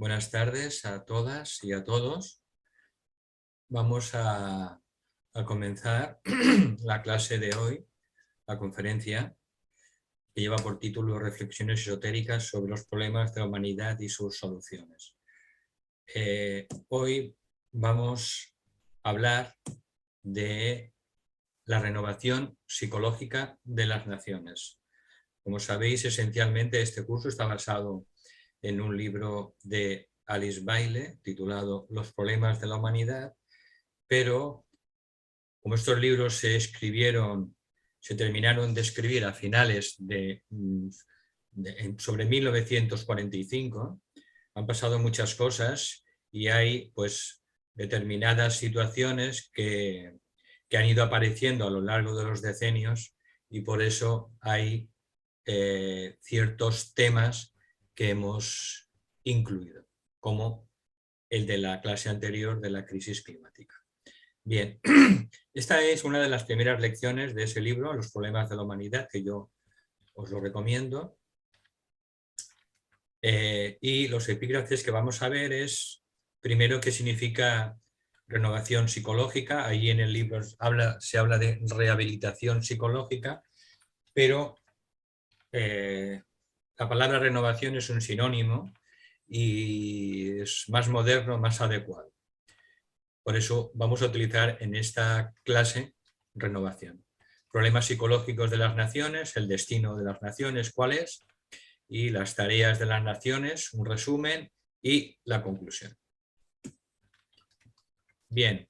Buenas tardes a todas y a todos. Vamos a comenzar la clase de hoy, la conferencia, que lleva por título Reflexiones esotéricas sobre los problemas de la humanidad y sus soluciones. Hoy vamos a hablar de la renovación psicológica de las naciones. Como sabéis, esencialmente este curso está basado en un libro de Alice Bailey titulado Los problemas de la humanidad, pero como estos libros se terminaron de escribir a finales sobre 1945, han pasado muchas cosas y hay pues determinadas situaciones que han ido apareciendo a lo largo de los decenios y por eso hay ciertos temas que hemos incluido, como el de la clase anterior de la crisis climática. Bien, esta es una de las primeras lecciones de ese libro, Los problemas de la humanidad, que yo os lo recomiendo. Y los epígrafes que vamos a ver es, primero, qué significa renovación psicológica. Ahí en el libro se habla de rehabilitación psicológica, pero la palabra renovación es un sinónimo y es más moderno, más adecuado. Por eso vamos a utilizar en esta clase renovación. Problemas psicológicos de las naciones, el destino de las naciones, cuál es, y las tareas de las naciones, un resumen y la conclusión. Bien.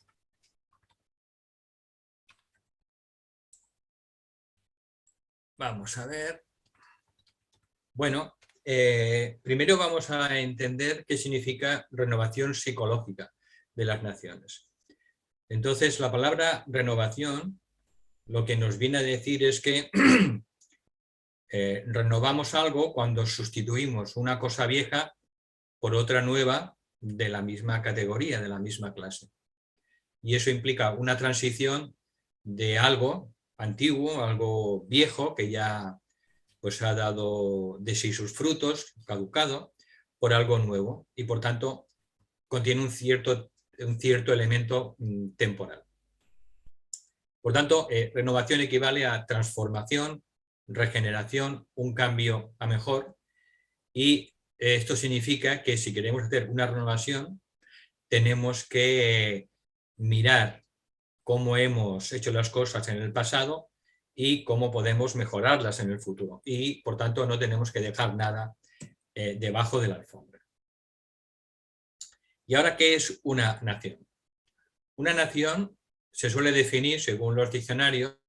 Vamos a ver. Bueno, primero vamos a entender qué significa renovación psicológica de las naciones. Entonces, la palabra renovación lo que nos viene a decir es que renovamos algo cuando sustituimos una cosa vieja por otra nueva de la misma categoría, de la misma clase. Y eso implica una transición de algo antiguo, algo viejo, que ya pues, ha dado de sí sus frutos, caducado, por algo nuevo. Y por tanto contiene un cierto elemento temporal. Por tanto, renovación equivale a transformación, regeneración, un cambio a mejor, y esto significa que si queremos hacer una renovación tenemos que mirar cómo hemos hecho las cosas en el pasado y cómo podemos mejorarlas en el futuro, y por tanto no tenemos que dejar nada debajo de la alfombra. ¿Y ahora qué es una nación? Una nación se suele definir, según los diccionarios,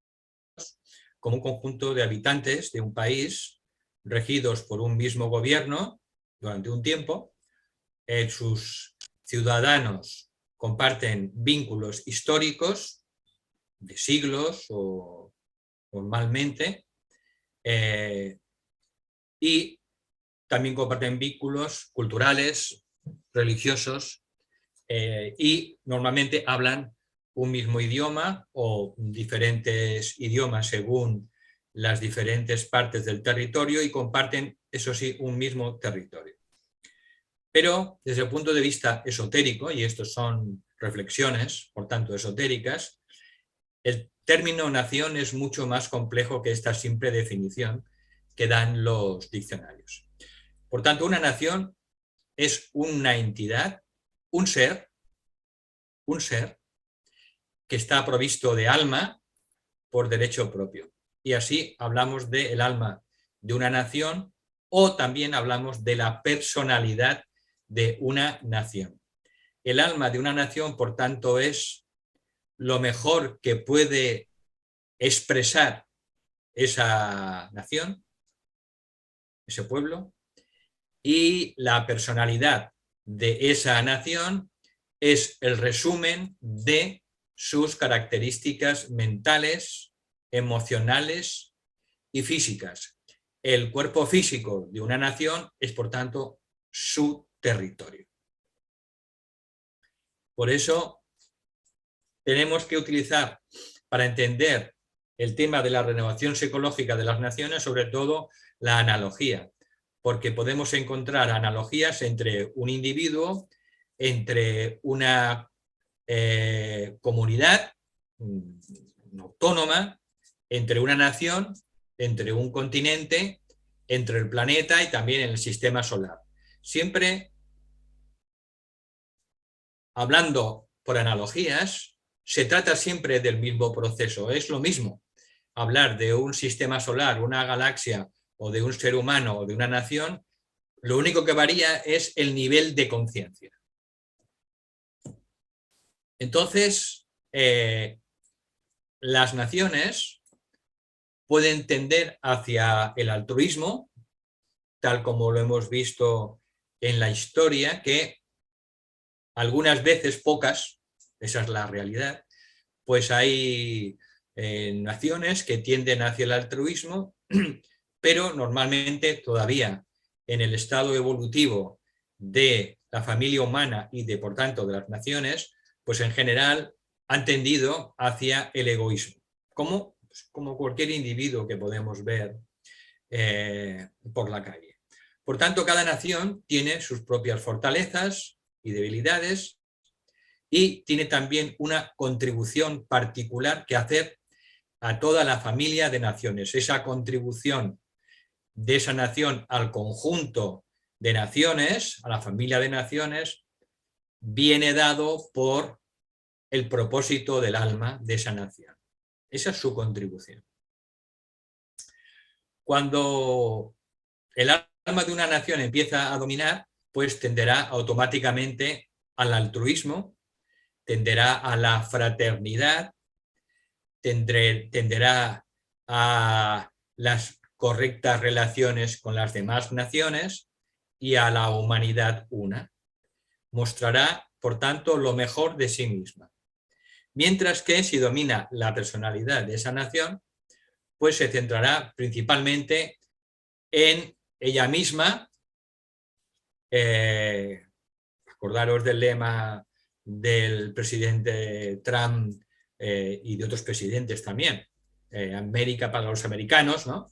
como un conjunto de habitantes de un país regidos por un mismo gobierno durante un tiempo. Sus ciudadanos comparten vínculos históricos de siglos o normalmente, y también comparten vínculos culturales, religiosos, y normalmente hablan un mismo idioma o diferentes idiomas según las diferentes partes del territorio y comparten, eso sí, un mismo territorio. Pero desde el punto de vista esotérico, y estos son reflexiones, por tanto esotéricas, el término nación es mucho más complejo que esta simple definición que dan los diccionarios. Por tanto, una nación es una entidad, un ser que está provisto de alma por derecho propio. Y así hablamos del alma de una nación, o también hablamos de la personalidad de una nación. El alma de una nación, por tanto, es lo mejor que puede expresar esa nación, ese pueblo, y la personalidad de esa nación es el resumen de sus características mentales, emocionales y físicas. El cuerpo físico de una nación es, por tanto, su territorio. Por eso tenemos que utilizar, para entender el tema de la renovación psicológica de las naciones, sobre todo la analogía, porque podemos encontrar analogías entre un individuo, entre una comunidad autónoma, entre una nación, entre un continente, entre el planeta y también en el sistema solar. Siempre hablando por analogías, se trata siempre del mismo proceso, es lo mismo hablar de un sistema solar, una galaxia o de un ser humano o de una nación, lo único que varía es el nivel de conciencia. Entonces, las naciones pueden tender hacia el altruismo, tal como lo hemos visto en la historia, que algunas veces, pocas, esa es la realidad, pues hay naciones que tienden hacia el altruismo, pero normalmente todavía en el estado evolutivo de la familia humana y de, por tanto, de las naciones, pues en general han tendido hacia el egoísmo, como cualquier individuo que podemos ver por la calle. Por tanto, cada nación tiene sus propias fortalezas y debilidades y tiene también una contribución particular que hacer a toda la familia de naciones. Esa contribución de esa nación al conjunto de naciones, a la familia de naciones, viene dado por el propósito del alma de esa nación. Esa es su contribución. Cuando el alma de una nación empieza a dominar, pues tenderá automáticamente al altruismo, tenderá a la fraternidad, tenderá a las correctas relaciones con las demás naciones y a la humanidad una. Mostrará, por tanto, lo mejor de sí misma. Mientras que si domina la personalidad de esa nación, pues se centrará principalmente en ella misma. Acordaros del lema del presidente Trump y de otros presidentes también, América para los americanos, ¿no?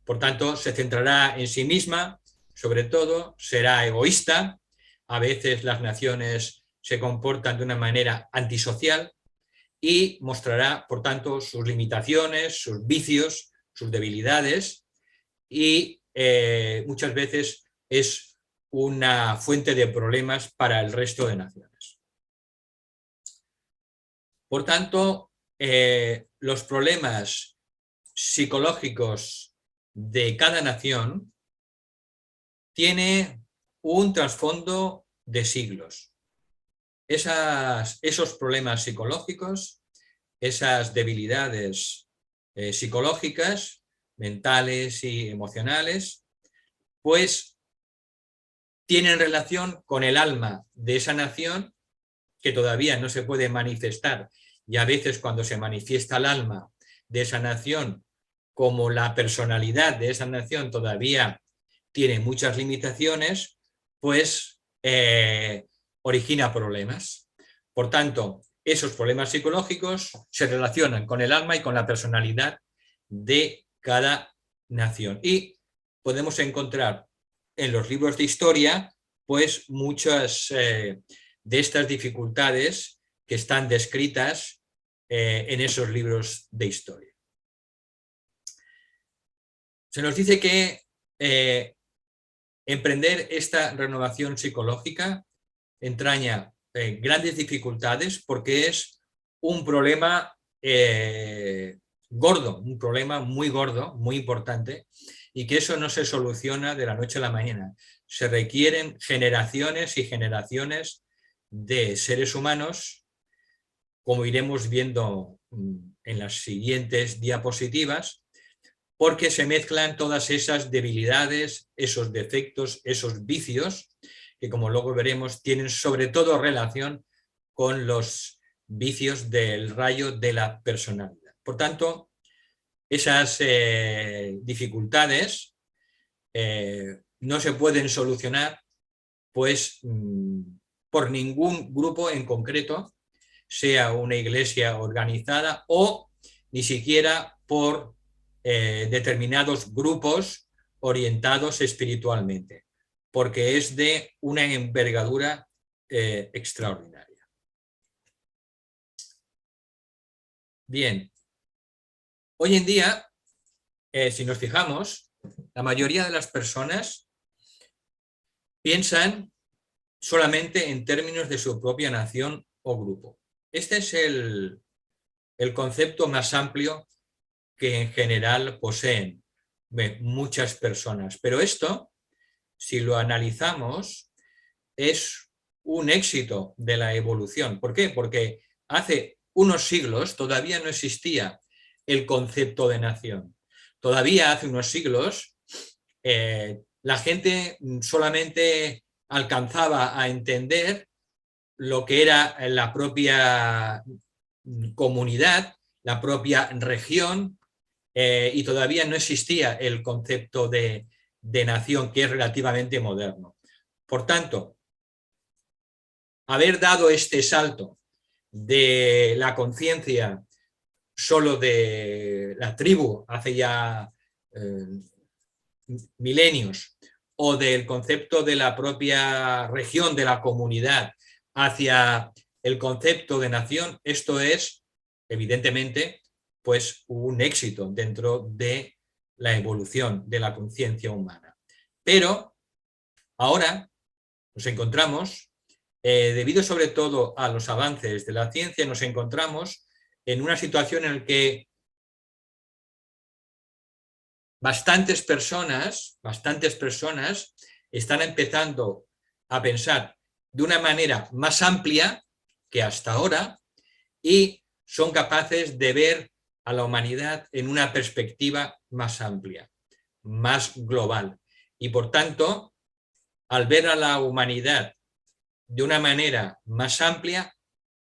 Por tanto, se centrará en sí misma, sobre todo, será egoísta, a veces las naciones se comportan de una manera antisocial y mostrará, por tanto, sus limitaciones, sus vicios, sus debilidades y muchas veces es una fuente de problemas para el resto de naciones. Por tanto, los problemas psicológicos de cada nación tiene un trasfondo de siglos. Esos problemas psicológicos, esas debilidades psicológicas, mentales y emocionales, pues tienen relación con el alma de esa nación que todavía no se puede manifestar, y a veces cuando se manifiesta el alma de esa nación, como la personalidad de esa nación todavía tiene muchas limitaciones, pues origina problemas. Por tanto, esos problemas psicológicos se relacionan con el alma y con la personalidad de cada nación. Y podemos encontrar en los libros de historia, pues muchas de estas dificultades que están descritas en esos libros de historia. Se nos dice que emprender esta renovación psicológica entraña grandes dificultades porque es un problema gordo, un problema muy gordo, muy importante, y que eso no se soluciona de la noche a la mañana. Se requieren generaciones y generaciones de seres humanos, como iremos viendo en las siguientes diapositivas, porque se mezclan todas esas debilidades, esos defectos, esos vicios, que como luego veremos tienen sobre todo relación con los vicios del rayo de la personalidad. Por tanto, esas dificultades no se pueden solucionar pues por ningún grupo en concreto, sea una iglesia organizada o ni siquiera por determinados grupos orientados espiritualmente, porque es de una envergadura extraordinaria. Bien, hoy en día, si nos fijamos, la mayoría de las personas piensan solamente en términos de su propia nación o grupo. Este es el concepto más amplio que en general poseen muchas personas. Pero esto, si lo analizamos, es un éxito de la evolución. ¿Por qué? Porque hace unos siglos todavía no existía el concepto de nación. Todavía hace unos siglos la gente solamente alcanzaba a entender lo que era la propia comunidad, la propia región, y todavía no existía el concepto de nación, que es relativamente moderno. Por tanto, haber dado este salto de la conciencia solo de la tribu hace ya milenios, o del concepto de la propia región, de la comunidad, hacia el concepto de nación, esto es, evidentemente, pues un éxito dentro de la evolución de la conciencia humana. Pero ahora nos encontramos, debido sobre todo a los avances de la ciencia, nos encontramos en una situación en la que bastantes personas están empezando a pensar de una manera más amplia que hasta ahora y son capaces de ver a la humanidad en una perspectiva más amplia, más global. Y por tanto, al ver a la humanidad de una manera más amplia,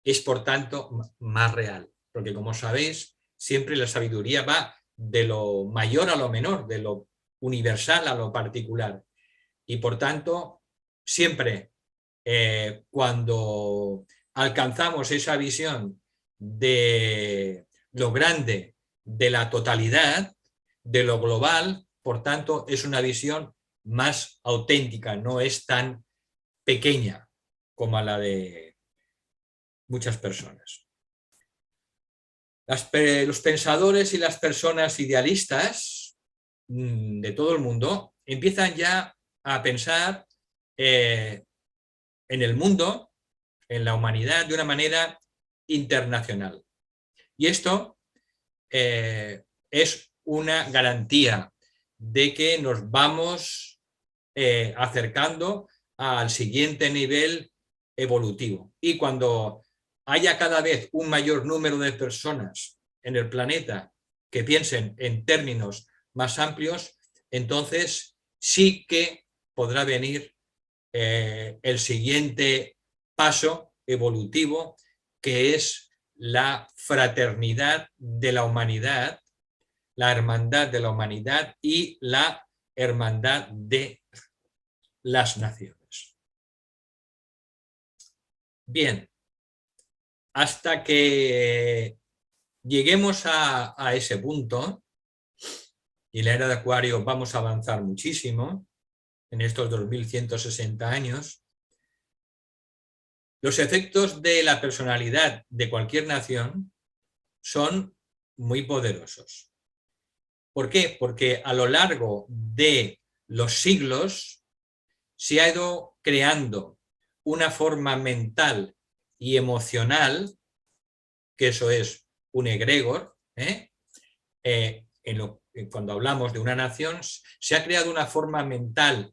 es por tanto más real. Porque como sabéis, siempre la sabiduría va de lo mayor a lo menor, de lo universal a lo particular. Y por tanto, siempre cuando alcanzamos esa visión de lo grande, de la totalidad, de lo global, por tanto, es una visión más auténtica, no es tan pequeña como la de muchas personas. Los pensadores y las personas idealistas de todo el mundo empiezan ya a pensar en el mundo, en la humanidad, de una manera internacional. Y esto es una garantía de que nos vamos acercando al siguiente nivel evolutivo. Y cuando haya cada vez un mayor número de personas en el planeta que piensen en términos más amplios, entonces sí que podrá venir el siguiente paso evolutivo, que es la fraternidad de la humanidad, la hermandad de la humanidad y la hermandad de las naciones. Bien, hasta que lleguemos a ese punto, y en la era de Acuario vamos a avanzar muchísimo en estos 2160 años, los efectos de la personalidad de cualquier nación son muy poderosos. ¿Por qué? Porque a lo largo de los siglos se ha ido creando una forma mental y emocional, que eso es un egregor, cuando hablamos de una nación, se ha creado una forma mental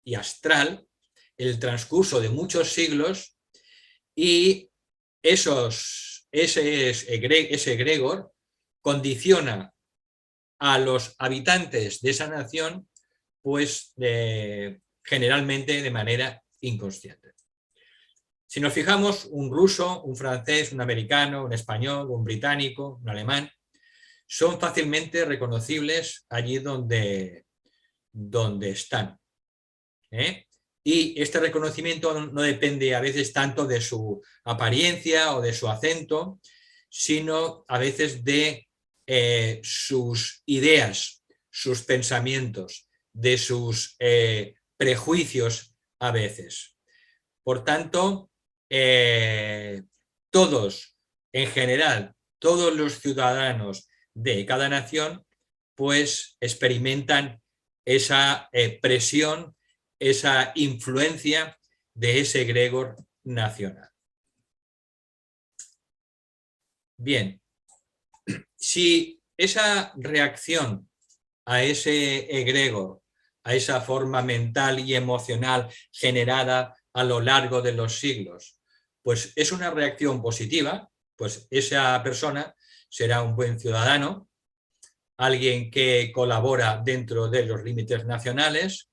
y astral en el transcurso de muchos siglos, y ese egregor condiciona a los habitantes de esa nación, pues generalmente de manera inconsciente. Si nos fijamos, un ruso, un francés, un americano, un español, un británico, un alemán, son fácilmente reconocibles allí donde están. Y este reconocimiento no depende a veces tanto de su apariencia o de su acento, sino a veces de sus ideas, sus pensamientos, de sus prejuicios a veces. Por tanto, todos, en general, todos los ciudadanos de cada nación, pues experimentan esa presión, esa influencia de ese egregor nacional. Bien, si esa reacción a ese egregor, a esa forma mental y emocional generada a lo largo de los siglos, pues es una reacción positiva, pues esa persona será un buen ciudadano, alguien que colabora dentro de los límites nacionales,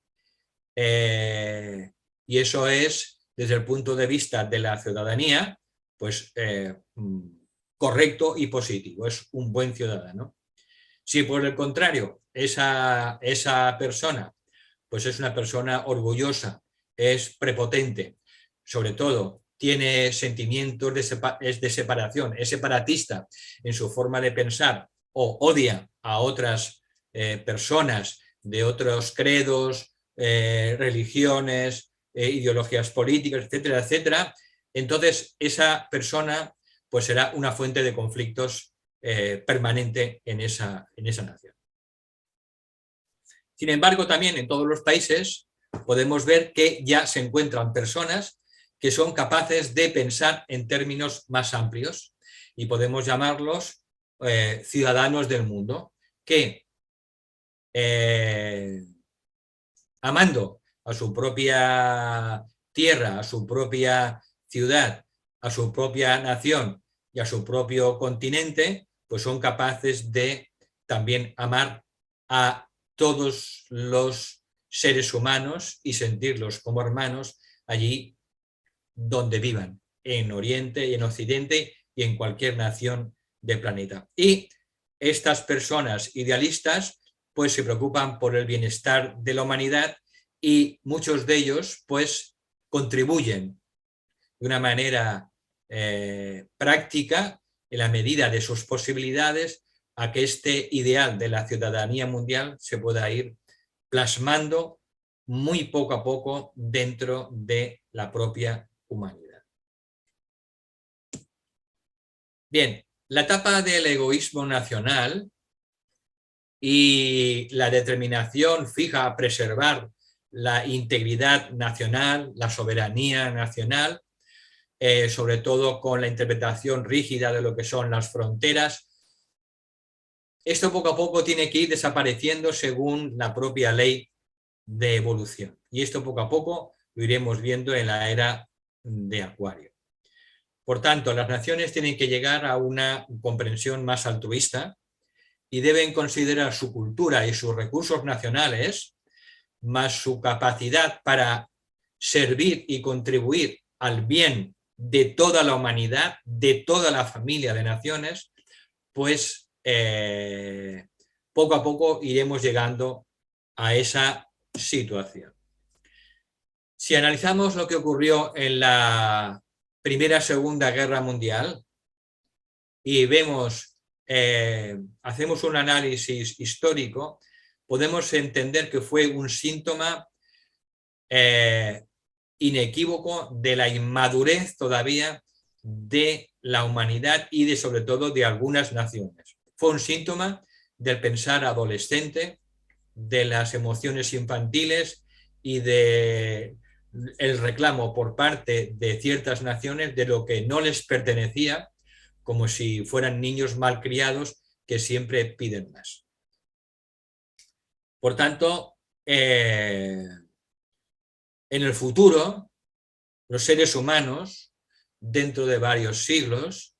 y eso es, desde el punto de vista de la ciudadanía, pues correcto y positivo, es un buen ciudadano. Si por el contrario esa persona pues es una persona orgullosa, es prepotente, sobre todo tiene sentimientos de separación, es separatista en su forma de pensar o odia a otras personas de otros credos, religiones, ideologías políticas, etcétera, etcétera, entonces esa persona pues será una fuente de conflictos permanente en esa nación. Sin embargo, también en todos los países podemos ver que ya se encuentran personas que son capaces de pensar en términos más amplios y podemos llamarlos ciudadanos del mundo, que amando a su propia tierra, a su propia ciudad, a su propia nación y a su propio continente, pues son capaces de también amar a todos los seres humanos y sentirlos como hermanos allí donde vivan, en Oriente y en Occidente y en cualquier nación del planeta. Y estas personas idealistas pues se preocupan por el bienestar de la humanidad y muchos de ellos pues contribuyen de una manera práctica, en la medida de sus posibilidades, a que este ideal de la ciudadanía mundial se pueda ir plasmando muy poco a poco dentro de la propia humanidad. Bien, la etapa del egoísmo nacional y la determinación fija a preservar la integridad nacional, la soberanía nacional, sobre todo con la interpretación rígida de lo que son las fronteras. Esto poco a poco tiene que ir desapareciendo según la propia ley de evolución. Y esto poco a poco lo iremos viendo en la era de Acuario. Por tanto, las naciones tienen que llegar a una comprensión más altruista y deben considerar su cultura y sus recursos nacionales, más su capacidad para servir y contribuir al bien de toda la humanidad, de toda la familia de naciones, pues poco a poco iremos llegando a esa situación. Si analizamos lo que ocurrió en la Primera y Segunda Guerra Mundial y vemos, hacemos un análisis histórico, podemos entender que fue un síntoma inequívoco de la inmadurez todavía de la humanidad y de sobre todo de algunas naciones. Fue un síntoma del pensar adolescente, de las emociones infantiles y de el reclamo por parte de ciertas naciones de lo que no les pertenecía, como si fueran niños malcriados que siempre piden más. Por tanto, en el futuro, los seres humanos, dentro de varios siglos,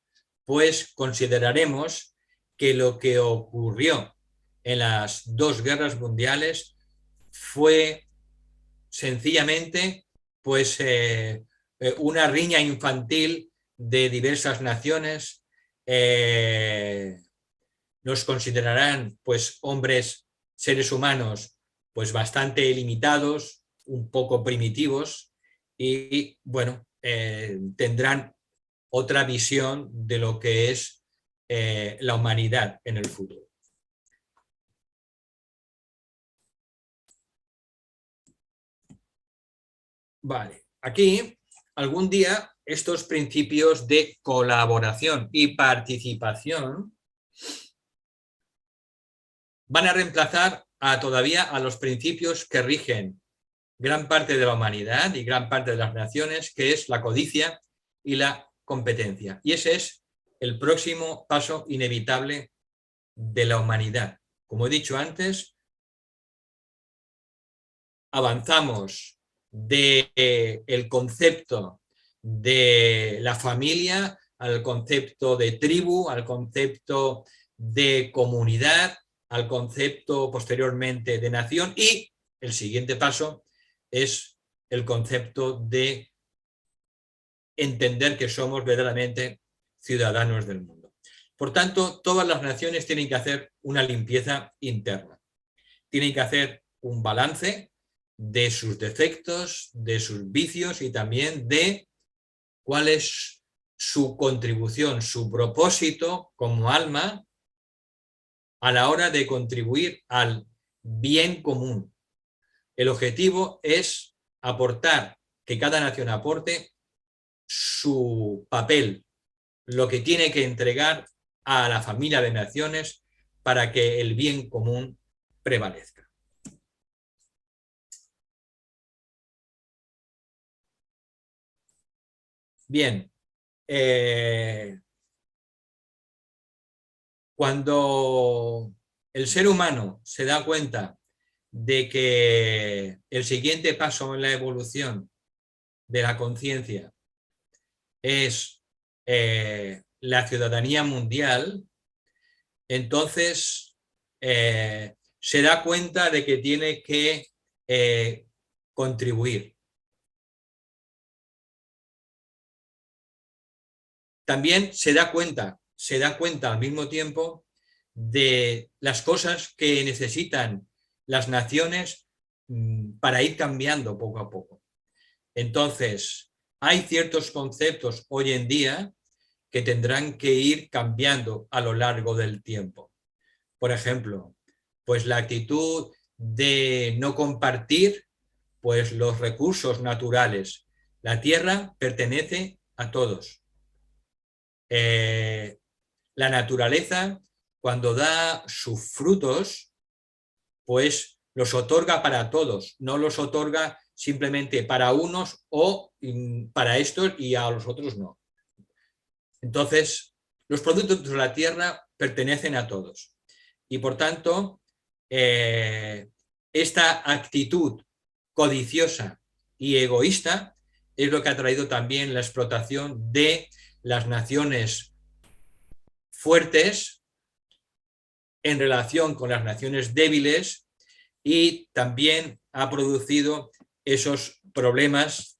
pues consideraremos que lo que ocurrió en las dos guerras mundiales fue sencillamente pues una riña infantil de diversas naciones. Nos considerarán pues hombres, seres humanos pues bastante limitados, un poco primitivos y bueno, tendrán otra visión de lo que es la humanidad en el futuro. Vale, aquí algún día estos principios de colaboración y participación van a reemplazar todavía a los principios que rigen gran parte de la humanidad y gran parte de las naciones, que es la codicia y la competencia. Y ese es el próximo paso inevitable de la humanidad. Como he dicho antes, avanzamos del concepto de la familia al concepto de tribu, al concepto de comunidad, al concepto posteriormente de nación, y el siguiente paso es el concepto de entender que somos verdaderamente ciudadanos del mundo. Por tanto, todas las naciones tienen que hacer una limpieza interna. Tienen que hacer un balance de sus defectos, de sus vicios y también de cuál es su contribución, su propósito como alma a la hora de contribuir al bien común. El objetivo es aportar, que cada nación aporte su papel, lo que tiene que entregar a la familia de naciones para que el bien común prevalezca. Bien, cuando el ser humano se da cuenta de que el siguiente paso en la evolución de la conciencia es la ciudadanía mundial, entonces se da cuenta de que tiene que contribuir. También se da cuenta al mismo tiempo de las cosas que necesitan las naciones para ir cambiando poco a poco. Entonces, hay ciertos conceptos hoy en día que tendrán que ir cambiando a lo largo del tiempo. Por ejemplo, pues la actitud de no compartir pues los recursos naturales. La tierra pertenece a todos. La naturaleza, cuando da sus frutos, pues los otorga para todos, no los otorga simplemente para unos o para estos y a los otros no. Entonces, los productos de la tierra pertenecen a todos. Y por tanto, esta actitud codiciosa y egoísta es lo que ha traído también la explotación de las naciones fuertes en relación con las naciones débiles, y también ha producido esos problemas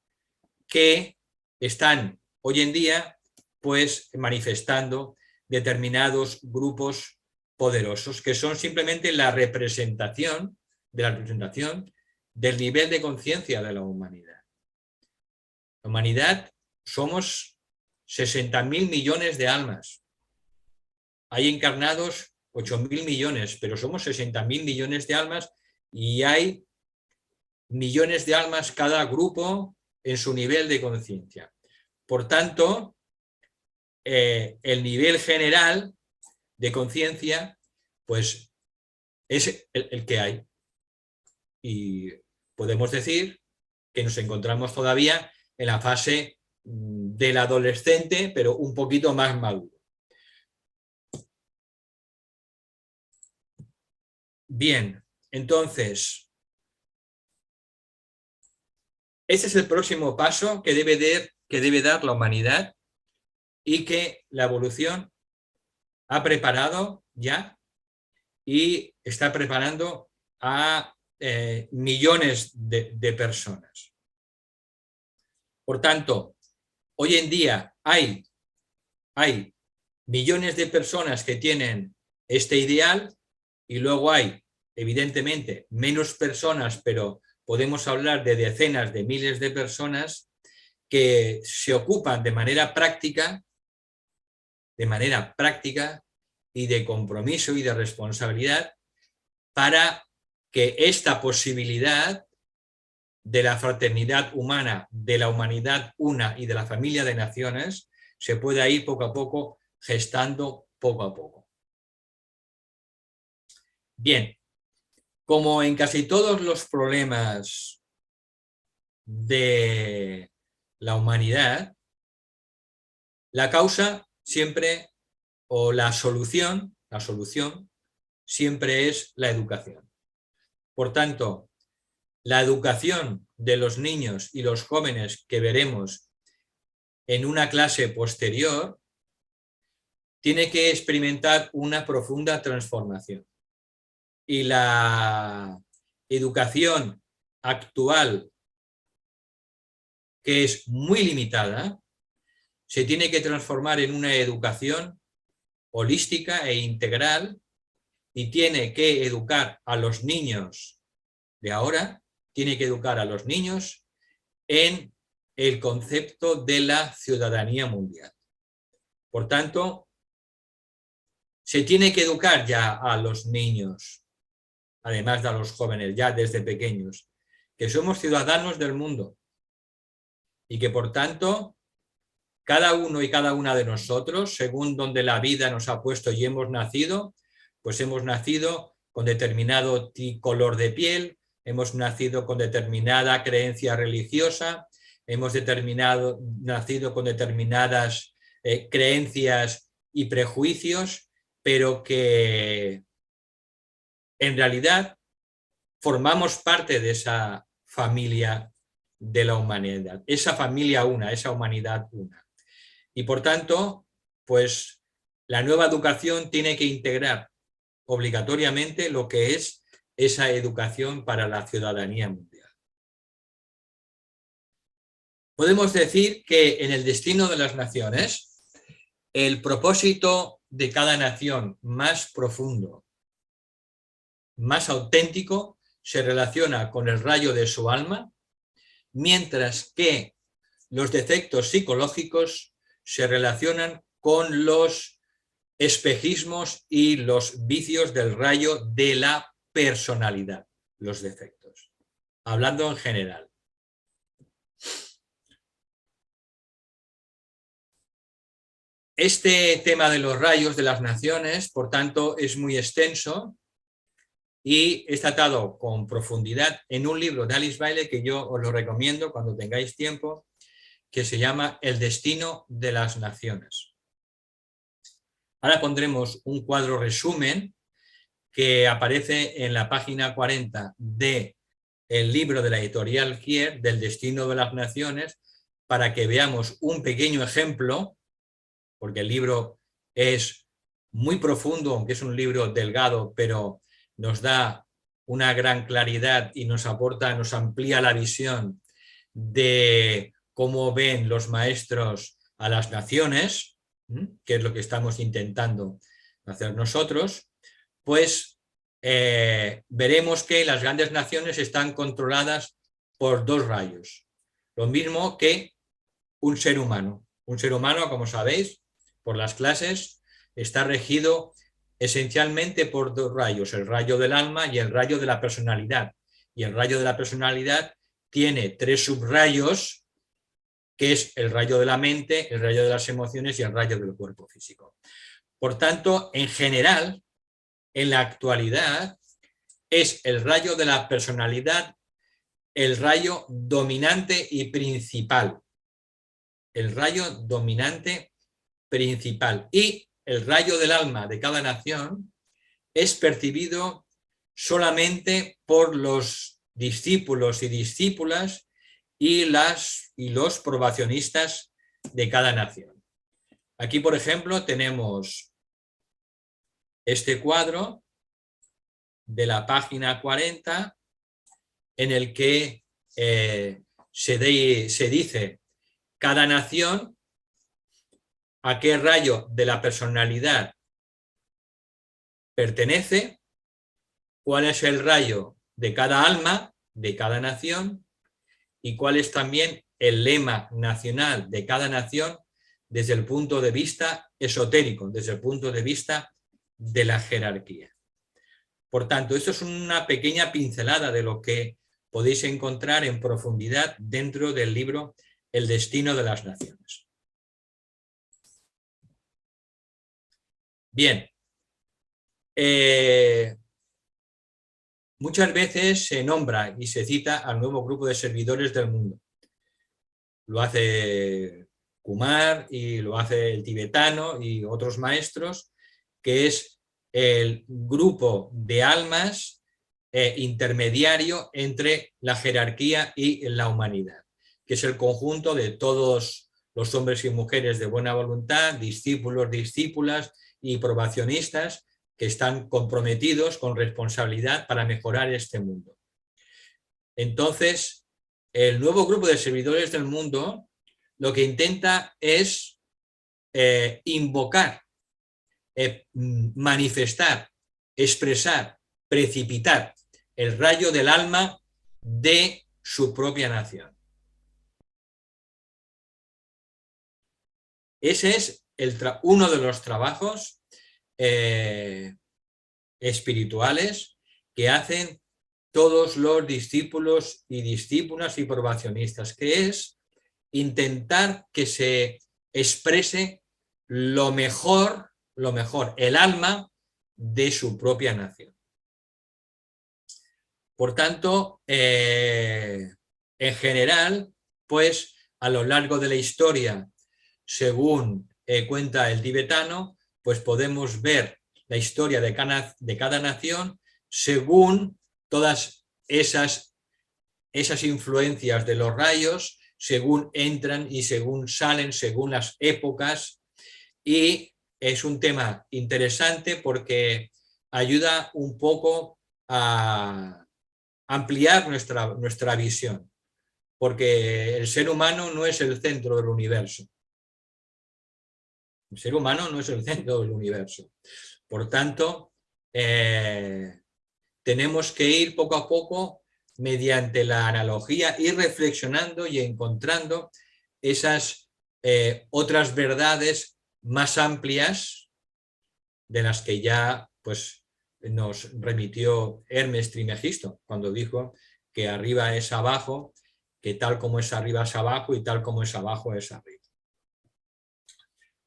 que están hoy en día pues manifestando determinados grupos poderosos, que son simplemente la representación del nivel de conciencia de la humanidad. La humanidad somos 60.000 millones de almas. Hay encarnados 8.000 millones, pero somos 60.000 millones de almas y hay millones de almas cada grupo en su nivel de conciencia. Por tanto, el nivel general de conciencia pues es el que hay. Y podemos decir que nos encontramos todavía en la fase del adolescente, pero un poquito más maduro. Bien, entonces, ese es el próximo paso que debe dar la humanidad y que la evolución ha preparado ya y está preparando a millones de personas. Por tanto, hoy en día hay millones de personas que tienen este ideal y luego hay, evidentemente, menos personas, pero podemos hablar de decenas de miles de personas que se ocupan de manera práctica y de compromiso y de responsabilidad para que esta posibilidad de la fraternidad humana, de la humanidad una y de la familia de naciones, se pueda ir poco a poco gestando poco a poco. Bien, como en casi todos los problemas de la humanidad, la causa siempre, o la solución siempre es la educación. Por tanto, la educación de los niños y los jóvenes que veremos en una clase posterior tiene que experimentar una profunda transformación. Y la educación actual, que es muy limitada, se tiene que transformar en una educación holística e integral y tiene que educar a los niños de ahora, tiene que educar a los niños en el concepto de la ciudadanía mundial. Por tanto, se tiene que educar ya a los niños, además de a los jóvenes, ya desde pequeños, que somos ciudadanos del mundo y que por tanto cada uno y cada una de nosotros, según donde la vida nos ha puesto y hemos nacido, pues hemos nacido con determinado color de piel, hemos nacido con determinada creencia religiosa, hemos nacido con determinadas creencias y prejuicios, pero que en realidad formamos parte de esa familia de la humanidad, esa familia una, esa humanidad una. Y por tanto, pues la nueva educación tiene que integrar obligatoriamente lo que es esa educación para la ciudadanía mundial. Podemos decir que en el destino de las naciones, el propósito de cada nación más profundo, más auténtico, se relaciona con el rayo de su alma, mientras que los defectos psicológicos se relacionan con los espejismos y los vicios del rayo de la personalidad, los defectos, hablando en general. Este tema de los rayos de las naciones, por tanto, es muy extenso y es tratado con profundidad en un libro de Alice Bailey que yo os lo recomiendo cuando tengáis tiempo, que se llama El destino de las naciones. Ahora pondremos un cuadro resumen que aparece en la página 40 del libro de la editorial Kier, del destino de las naciones, para que veamos un pequeño ejemplo, porque el libro es muy profundo, aunque es un libro delgado, pero nos da una gran claridad y nos amplía la visión de cómo ven los maestros a las naciones, que es lo que estamos intentando hacer nosotros, pues veremos que las grandes naciones están controladas por dos rayos. Lo mismo que un ser humano. Un ser humano, como sabéis, por las clases, está regido esencialmente por dos rayos, el rayo del alma y el rayo de la personalidad. Y el rayo de la personalidad tiene tres subrayos, que es el rayo de la mente, el rayo de las emociones y el rayo del cuerpo físico. Por tanto, en general, en la actualidad, es el rayo de la personalidad el rayo dominante y principal. El rayo dominante principal. Y el rayo del alma de cada nación es percibido solamente por los discípulos y discípulas y los probacionistas de cada nación. Aquí, por ejemplo, tenemos este cuadro de la página 40 en el que se dice cada nación a qué rayo de la personalidad pertenece, cuál es el rayo de cada alma de cada nación y cuál es también el lema nacional de cada nación desde el punto de vista esotérico, desde el punto de vista de la jerarquía. Por tanto, esto es una pequeña pincelada de lo que podéis encontrar en profundidad dentro del libro El destino de las naciones. Bien. Muchas veces se nombra y se cita al nuevo grupo de servidores del mundo. Lo hace Kumar y lo hace el tibetano y otros maestros, que es el grupo de almas intermediario entre la jerarquía y la humanidad, que es el conjunto de todos los hombres y mujeres de buena voluntad, discípulos, discípulas y probacionistas que están comprometidos con responsabilidad para mejorar este mundo. Entonces, el nuevo grupo de servidores del mundo lo que intenta es invocar, manifestar, expresar, precipitar el rayo del alma de su propia nación. Ese es uno de los trabajos espirituales que hacen todos los discípulos y discípulas y probacionistas, que es intentar que se exprese lo mejor, el alma de su propia nación. Por tanto, en general, pues a lo largo de la historia, según cuenta el tibetano, pues podemos ver la historia de cada nación según todas esas influencias de los rayos, según entran y según salen, según las épocas. Y es un tema interesante porque ayuda un poco a ampliar nuestra visión, porque el ser humano no es el centro del universo. El ser humano no es el centro del universo. Por tanto, tenemos que ir poco a poco mediante la analogía, ir reflexionando y encontrando esas otras verdades más amplias de las que ya pues, nos remitió Hermes Trismegisto cuando dijo que arriba es abajo, que tal como es arriba es abajo y tal como es abajo es arriba.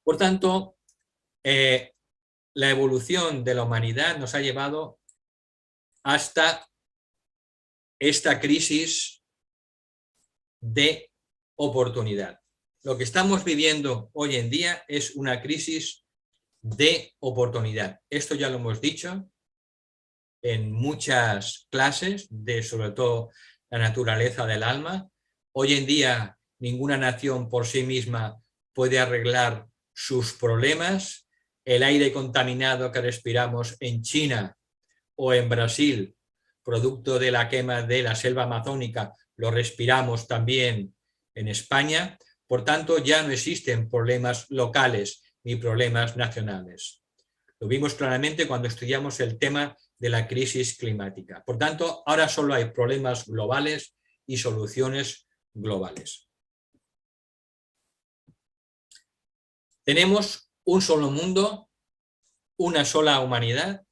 Por tanto, la evolución de la humanidad nos ha llevado hasta esta crisis de oportunidad. Lo que estamos viviendo hoy en día es una crisis de oportunidad. Esto ya lo hemos dicho en muchas clases de sobre todo la naturaleza del alma. Hoy en día ninguna nación por sí misma puede arreglar sus problemas. El aire contaminado que respiramos en China o en Brasil, producto de la quema de la selva amazónica, lo respiramos también en España. Por tanto, ya no existen problemas locales ni problemas nacionales. Lo vimos claramente cuando estudiamos el tema de la crisis climática. Por tanto, ahora solo hay problemas globales y soluciones globales. Tenemos un solo mundo, una sola humanidad,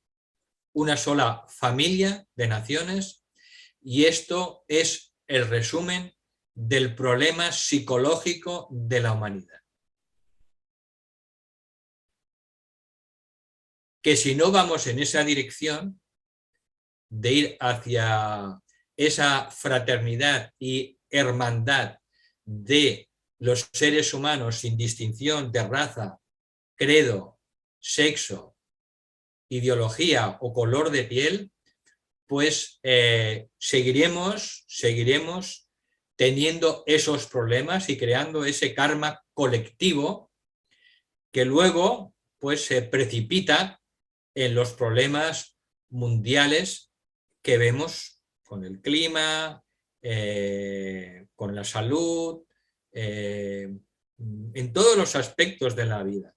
una sola familia de naciones, y esto es el resumen del problema psicológico de la humanidad. Que si no vamos en esa dirección de ir hacia esa fraternidad y hermandad de los seres humanos sin distinción de raza, credo, sexo, ideología o color de piel, pues seguiremos teniendo esos problemas y creando ese karma colectivo que luego pues se precipita en los problemas mundiales que vemos con el clima, con la salud, en todos los aspectos de la vida.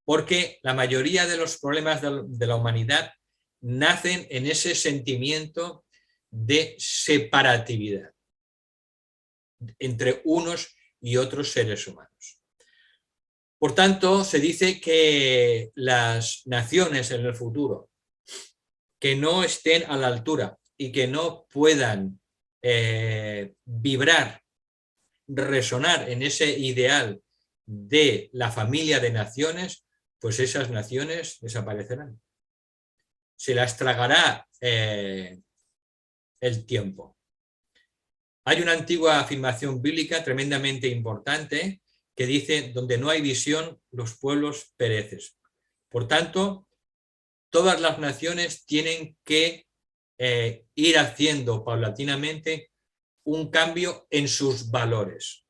Porque la mayoría de los problemas de la humanidad nacen en ese sentimiento de separatividad entre unos y otros seres humanos. Por tanto, se dice que las naciones en el futuro que no estén a la altura y que no puedan vibrar, resonar en ese ideal de la familia de naciones, pues esas naciones desaparecerán. Se las tragará el tiempo. Hay una antigua afirmación bíblica tremendamente importante que dice: donde no hay visión, los pueblos perecen. Por tanto, todas las naciones tienen que ir haciendo paulatinamente un cambio en sus valores.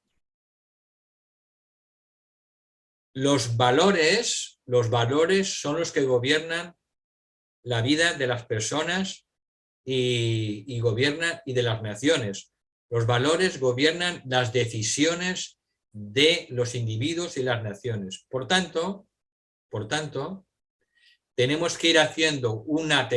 Los valores son los que gobiernan la vida de las personas y de las naciones. Los valores gobiernan las decisiones de los individuos y las naciones. Por tanto, tenemos que ir haciendo una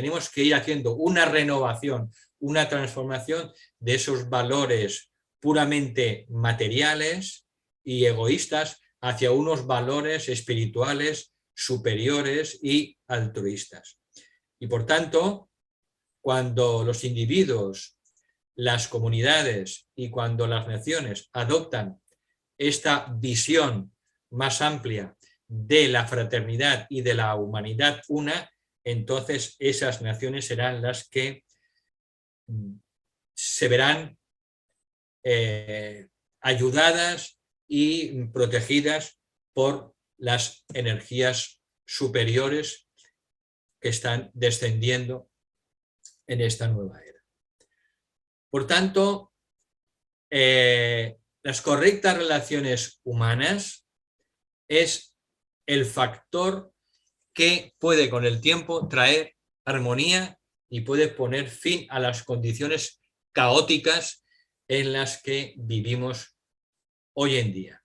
renovación, una transformación de esos valores puramente materiales y egoístas hacia unos valores espirituales superiores y altruistas. Y por tanto, cuando los individuos, las comunidades y cuando las naciones adoptan esta visión más amplia de la fraternidad y de la humanidad una, entonces esas naciones serán las que se verán ayudadas y protegidas por las energías superiores que están descendiendo en esta nueva era. Por tanto, las correctas relaciones humanas es el factor que puede con el tiempo traer armonía y puede poner fin a las condiciones caóticas en las que vivimos hoy en día.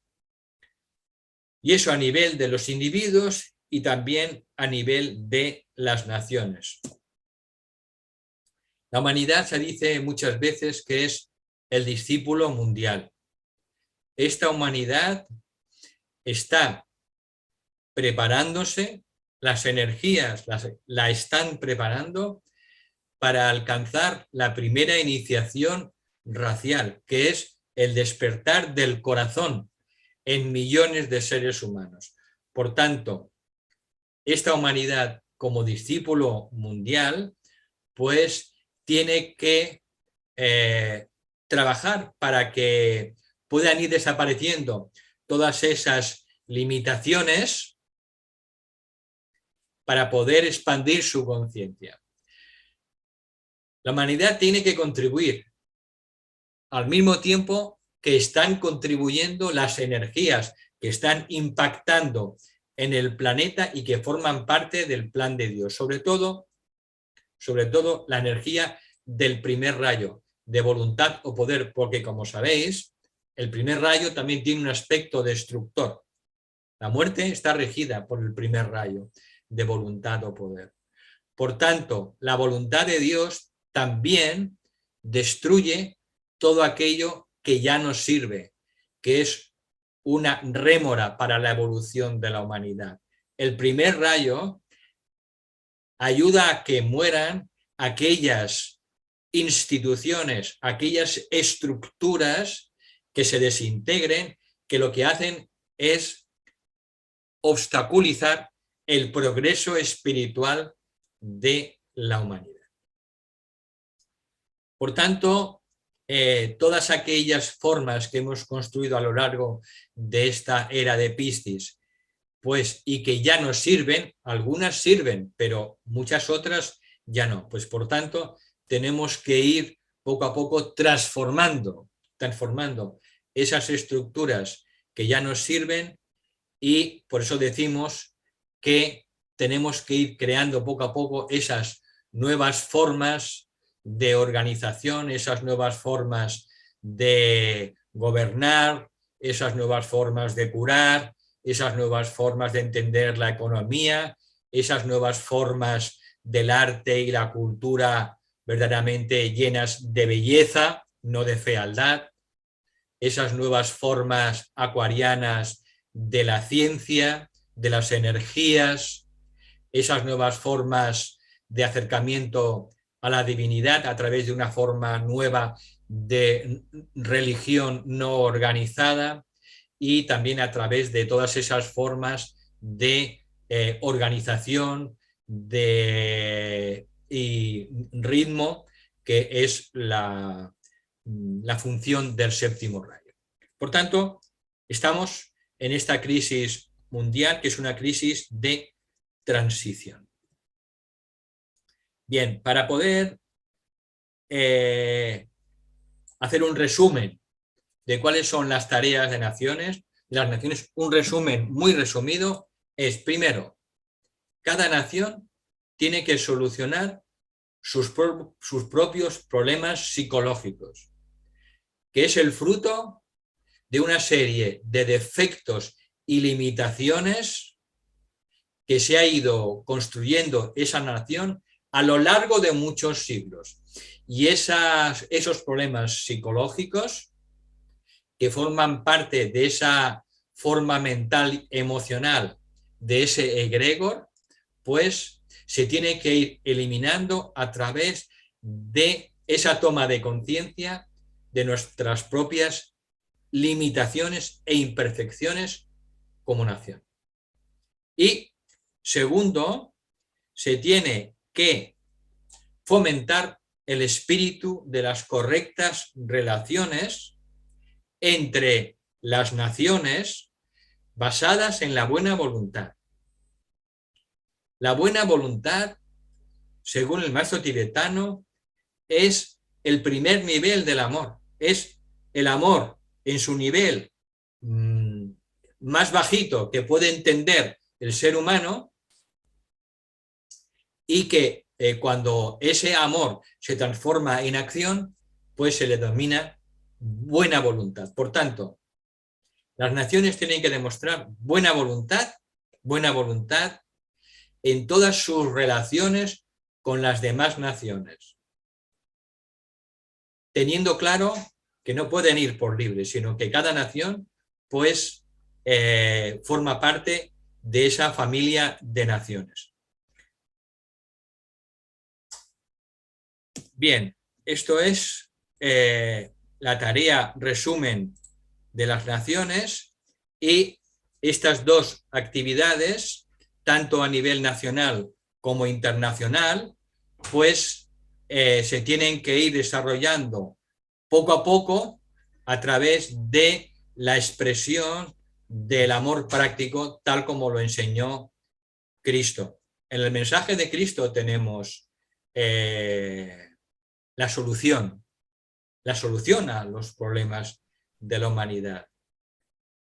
Y eso a nivel de los individuos y también a nivel de las naciones. La humanidad se dice muchas veces que es el discípulo mundial. Esta humanidad está preparándose, las energías la están preparando para alcanzar la primera iniciación racial, que es el despertar del corazón en millones de seres humanos. Por tanto, esta humanidad como discípulo mundial, pues tiene que trabajar para que puedan ir desapareciendo todas esas limitaciones para poder expandir su conciencia. La humanidad tiene que contribuir al mismo tiempo que están contribuyendo las energías que están impactando en el planeta y que forman parte del plan de Dios. Sobre todo la energía del primer rayo, de voluntad o poder, porque como sabéis, el primer rayo también tiene un aspecto destructor. La muerte está regida por el primer rayo de voluntad o poder. Por tanto, la voluntad de Dios también destruye todo aquello que ya nos sirve, que es una rémora para la evolución de la humanidad. El primer rayo ayuda a que mueran aquellas instituciones, aquellas estructuras que se desintegren, que lo que hacen es obstaculizar el progreso espiritual de la humanidad. Por tanto, todas aquellas formas que hemos construido a lo largo de esta era de Piscis, pues, y que ya nos sirven, algunas sirven, pero muchas otras ya no. Pues por tanto, tenemos que ir poco a poco transformando esas estructuras que ya nos sirven, y por eso decimos que tenemos que ir creando poco a poco esas nuevas formas de organización, esas nuevas formas de gobernar, esas nuevas formas de curar, esas nuevas formas de entender la economía, esas nuevas formas del arte y la cultura verdaderamente llenas de belleza, no de fealdad, esas nuevas formas acuarianas de la ciencia, de las energías, esas nuevas formas de acercamiento a la divinidad a través de una forma nueva de religión no organizada y también a través de todas esas formas de organización y ritmo que es la función del séptimo rayo. Por tanto, estamos en esta crisis mundial que es una crisis de transición. Bien, para poder hacer un resumen de cuáles son las tareas de las naciones, un resumen muy resumido es, primero, cada nación tiene que solucionar sus propios problemas psicológicos, que es el fruto de una serie de defectos y limitaciones que se ha ido construyendo esa nación a lo largo de muchos siglos. Y esos problemas psicológicos que forman parte de esa forma mental emocional de ese egregor, pues se tiene que ir eliminando a través de esa toma de conciencia de nuestras propias limitaciones e imperfecciones como nación. Y segundo, se tiene que fomentar el espíritu de las correctas relaciones entre las naciones basadas en la buena voluntad. La buena voluntad, según el maestro tibetano, es el primer nivel del amor. Es el amor en su nivel más bajito que puede entender el ser humano y que cuando ese amor se transforma en acción, pues se le denomina buena voluntad. Por tanto, las naciones tienen que demostrar buena voluntad en todas sus relaciones con las demás naciones, teniendo claro que no pueden ir por libre, sino que cada nación pues forma parte de esa familia de naciones. Bien, esto es la tarea resumen de las naciones y estas dos actividades, tanto a nivel nacional como internacional, pues se tienen que ir desarrollando poco a poco a través de la expresión del amor práctico tal como lo enseñó Cristo. En el mensaje de Cristo tenemos la solución a los problemas de la humanidad.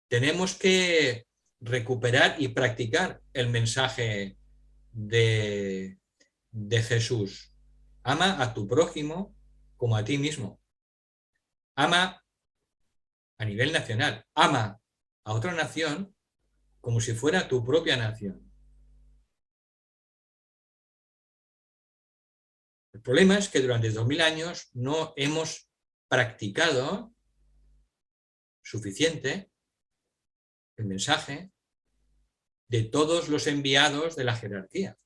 Tenemos que recuperar y practicar el mensaje de Jesús. Ama a tu prójimo como a ti mismo. Ama a nivel nacional. Ama a otra nación como si fuera tu propia nación. El problema es que durante 2000 años no hemos practicado suficiente el mensaje de todos los enviados de la jerarquía.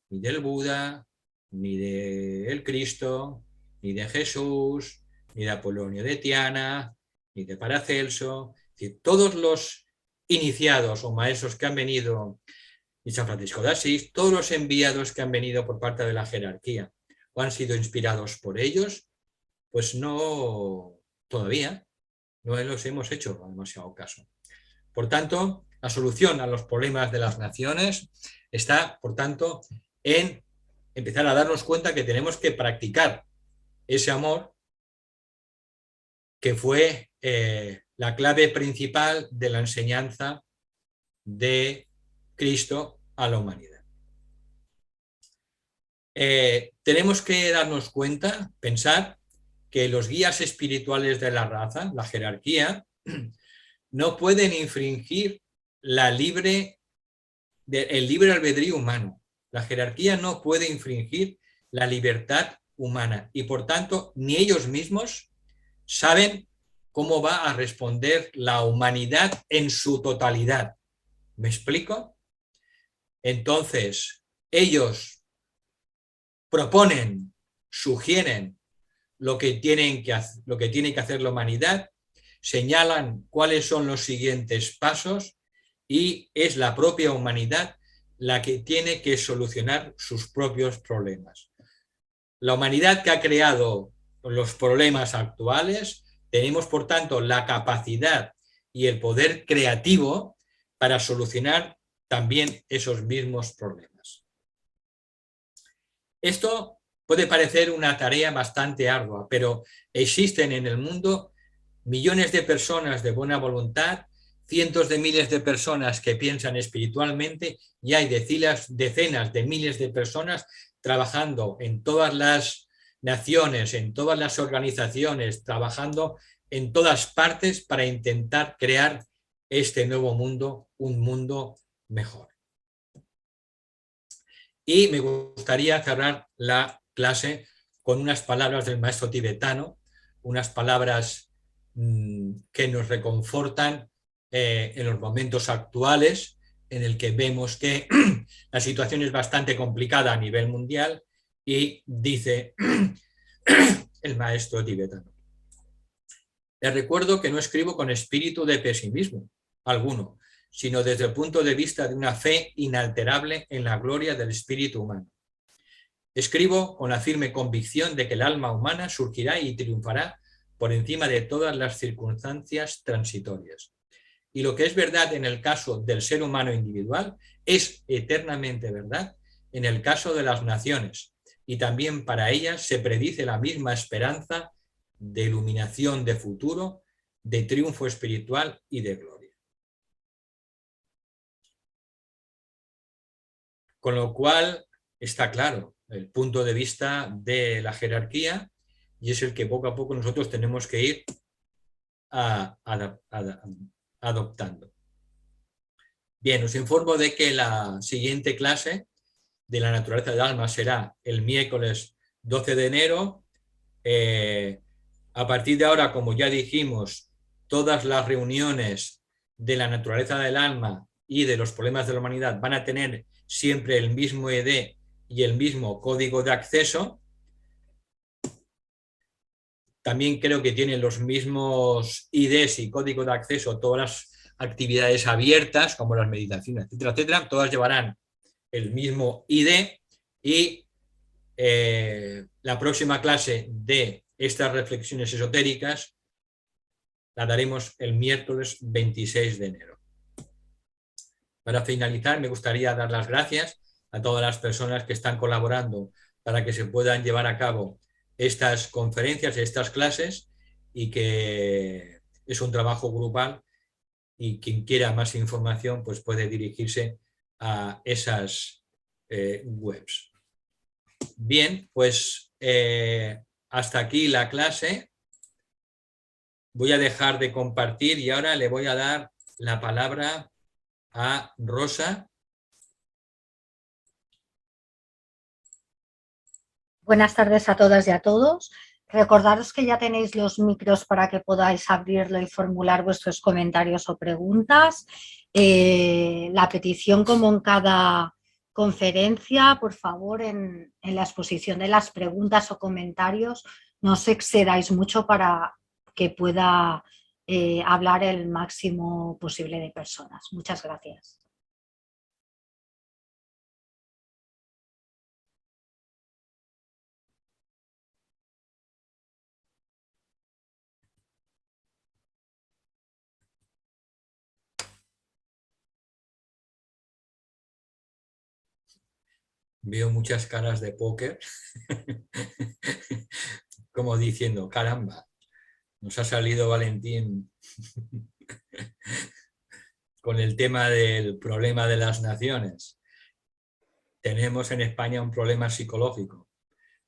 Ni del Buda, ni del Cristo, ni de Jesús, ni de Apolonio de Tiana, ni de Paracelso. Todos los iniciados o maestros que han venido, y San Francisco de Asís, todos los enviados que han venido por parte de la jerarquía o han sido inspirados por ellos, pues no, todavía no los hemos hecho demasiado caso. Por tanto, la solución a los problemas de las naciones está, por tanto, en empezar a darnos cuenta que tenemos que practicar ese amor que fue la clave principal de la enseñanza de Cristo a la humanidad. Tenemos que darnos cuenta, pensar que los guías espirituales de la raza, la jerarquía, no pueden infringir el libre albedrío humano. La jerarquía no puede infringir la libertad humana y por tanto ni ellos mismos saben cómo va a responder la humanidad en su totalidad. ¿Me explico? Entonces, ellos proponen sugieren lo que tiene que hacer la humanidad, señalan cuáles son los siguientes pasos y es la propia humanidad la que tiene que solucionar sus propios problemas. La humanidad que ha creado los problemas actuales, tenemos por tanto la capacidad y el poder creativo para solucionar también esos mismos problemas. Esto puede parecer una tarea bastante ardua, pero existen en el mundo millones de personas de buena voluntad, cientos de miles de personas que piensan espiritualmente y hay decenas de miles de personas trabajando en todas las naciones, en todas las organizaciones, trabajando en todas partes para intentar crear este nuevo mundo, un mundo mejor. Y me gustaría cerrar la clase con unas palabras del maestro tibetano, unas palabras que nos reconfortan en los momentos actuales en el que vemos que la situación es bastante complicada a nivel mundial y dice el maestro tibetano: les recuerdo que no escribo con espíritu de pesimismo alguno, sino desde el punto de vista de una fe inalterable en la gloria del espíritu humano. Escribo con la firme convicción de que el alma humana surgirá y triunfará por encima de todas las circunstancias transitorias. Y lo que es verdad en el caso del ser humano individual es eternamente verdad en el caso de las naciones, y también para ellas se predice la misma esperanza de iluminación de futuro, de triunfo espiritual y de gloria. Con lo cual está claro el punto de vista de la jerarquía y es el que poco a poco nosotros tenemos que ir adoptando. Bien, os informo de que la siguiente clase de la naturaleza del alma será el miércoles 12 de enero. A partir de ahora, como ya dijimos, todas las reuniones de la naturaleza del alma y de los problemas de la humanidad van a tener siempre el mismo ID y el mismo código de acceso. También creo que tienen los mismos IDs y código de acceso todas las actividades abiertas, como las meditaciones, etcétera, etcétera. Todas llevarán el mismo ID y la próxima clase de estas reflexiones esotéricas la daremos el miércoles 26 de enero. Para finalizar, me gustaría dar las gracias a todas las personas que están colaborando para que se puedan llevar a cabo estas conferencias, estas clases, y que es un trabajo grupal y quien quiera más información pues puede dirigirse a esas webs. Bien, pues hasta aquí la clase. Voy a dejar de compartir y ahora le voy a dar la palabra a Rosa. Buenas tardes a todas y a todos. Recordaros que ya tenéis los micros para que podáis abrirlo y formular vuestros comentarios o preguntas. La petición, como en cada conferencia, por favor, en la exposición de las preguntas o comentarios, no os excedáis mucho para que pueda hablar el máximo posible de personas. Muchas gracias. Veo muchas caras de póker, como diciendo, caramba, nos ha salido Valentín con el tema del problema de las naciones. Tenemos en España un problema psicológico.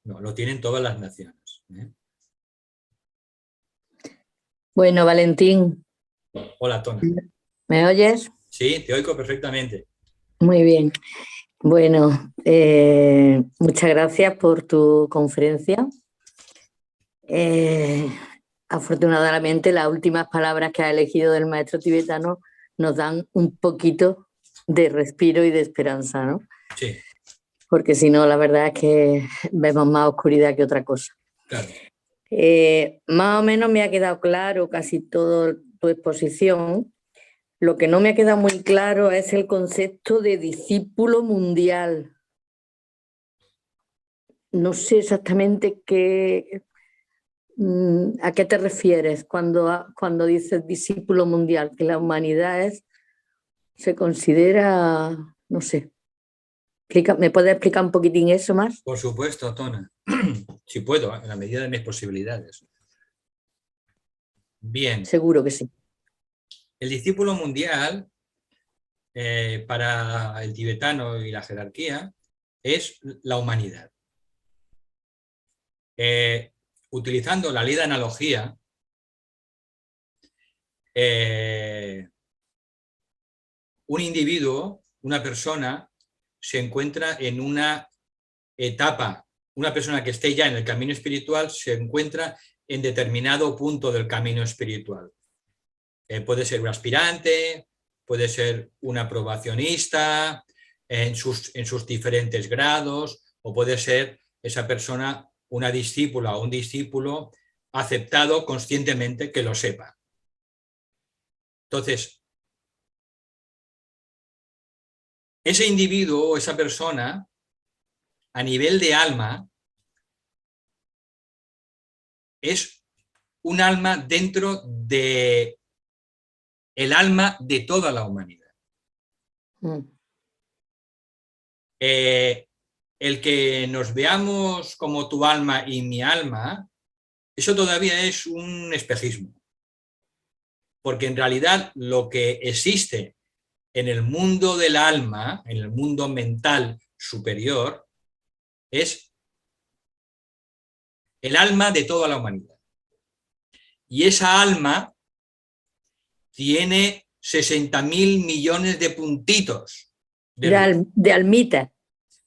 No, lo tienen todas las naciones. Bueno, Valentín. Hola, Tona. ¿Me oyes? Sí, te oigo perfectamente. Muy bien. Bueno, muchas gracias por tu conferencia. Afortunadamente, las últimas palabras que ha elegido del maestro tibetano nos dan un poquito de respiro y de esperanza, ¿no? Sí. porque si no, la verdad es que vemos más oscuridad que otra cosa. Claro. Más o menos me ha quedado claro casi toda tu exposición. Lo que no me ha quedado muy claro es el concepto de discípulo mundial. No sé exactamente a qué te refieres cuando dices discípulo mundial, que la humanidad se considera, no sé. ¿Me puedes explicar un poquitín eso más? Por supuesto, Tona. Si puedo, en la medida de mis posibilidades. Bien. Seguro que sí. El discípulo mundial, para el tibetano y la jerarquía, es la humanidad. Utilizando la ley de analogía, un individuo, una persona, se encuentra en una etapa, una persona que esté ya en el camino espiritual se encuentra en determinado punto del camino espiritual. Puede ser un aspirante, puede ser un aprobacionista en sus diferentes grados, o puede ser esa persona una discípula o un discípulo aceptado conscientemente que lo sepa. Entonces, ese individuo o esa persona, a nivel de alma, es un alma dentro de el alma de toda la humanidad. El que nos veamos como tu alma y mi alma, eso todavía es un espejismo. Porque en realidad lo que existe en el mundo del alma, en el mundo mental superior, es el alma de toda la humanidad. Y esa alma tiene 60.000 millones de puntitos de almitas.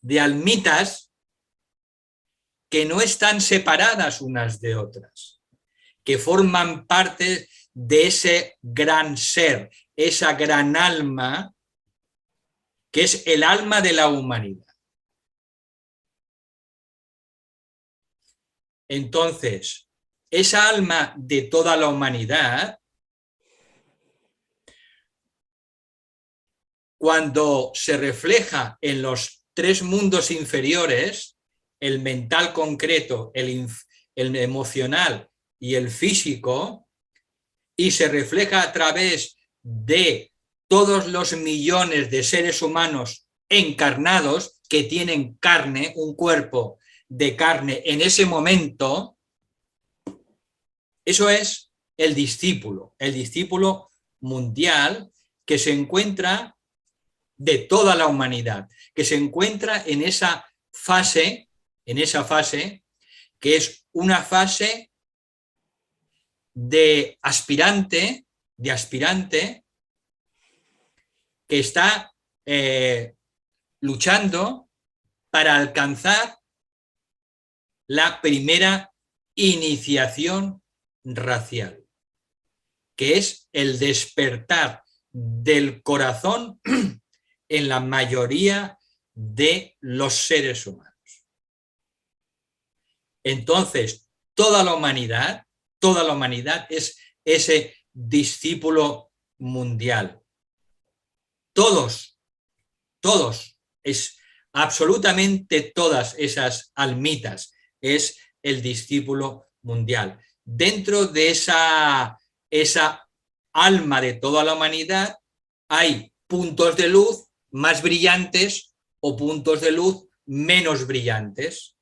De almitas que no están separadas unas de otras, que forman parte de ese gran ser, esa gran alma, que es el alma de la humanidad. Entonces, esa alma de toda la humanidad, cuando se refleja en los tres mundos inferiores, el mental concreto, el emocional y el físico, y se refleja a través de todos los millones de seres humanos encarnados que tienen carne, un cuerpo de carne en ese momento, eso es el discípulo mundial que se encuentra de toda la humanidad, que se encuentra en esa fase que es una fase de aspirante que está luchando para alcanzar la primera iniciación racial, que es el despertar del corazón en la mayoría de los seres humanos. Entonces, toda la humanidad es ese discípulo mundial. Todos, es absolutamente todas esas almitas, es el discípulo mundial. Dentro de esa alma de toda la humanidad hay puntos de luz más brillantes o puntos de luz menos brillantes.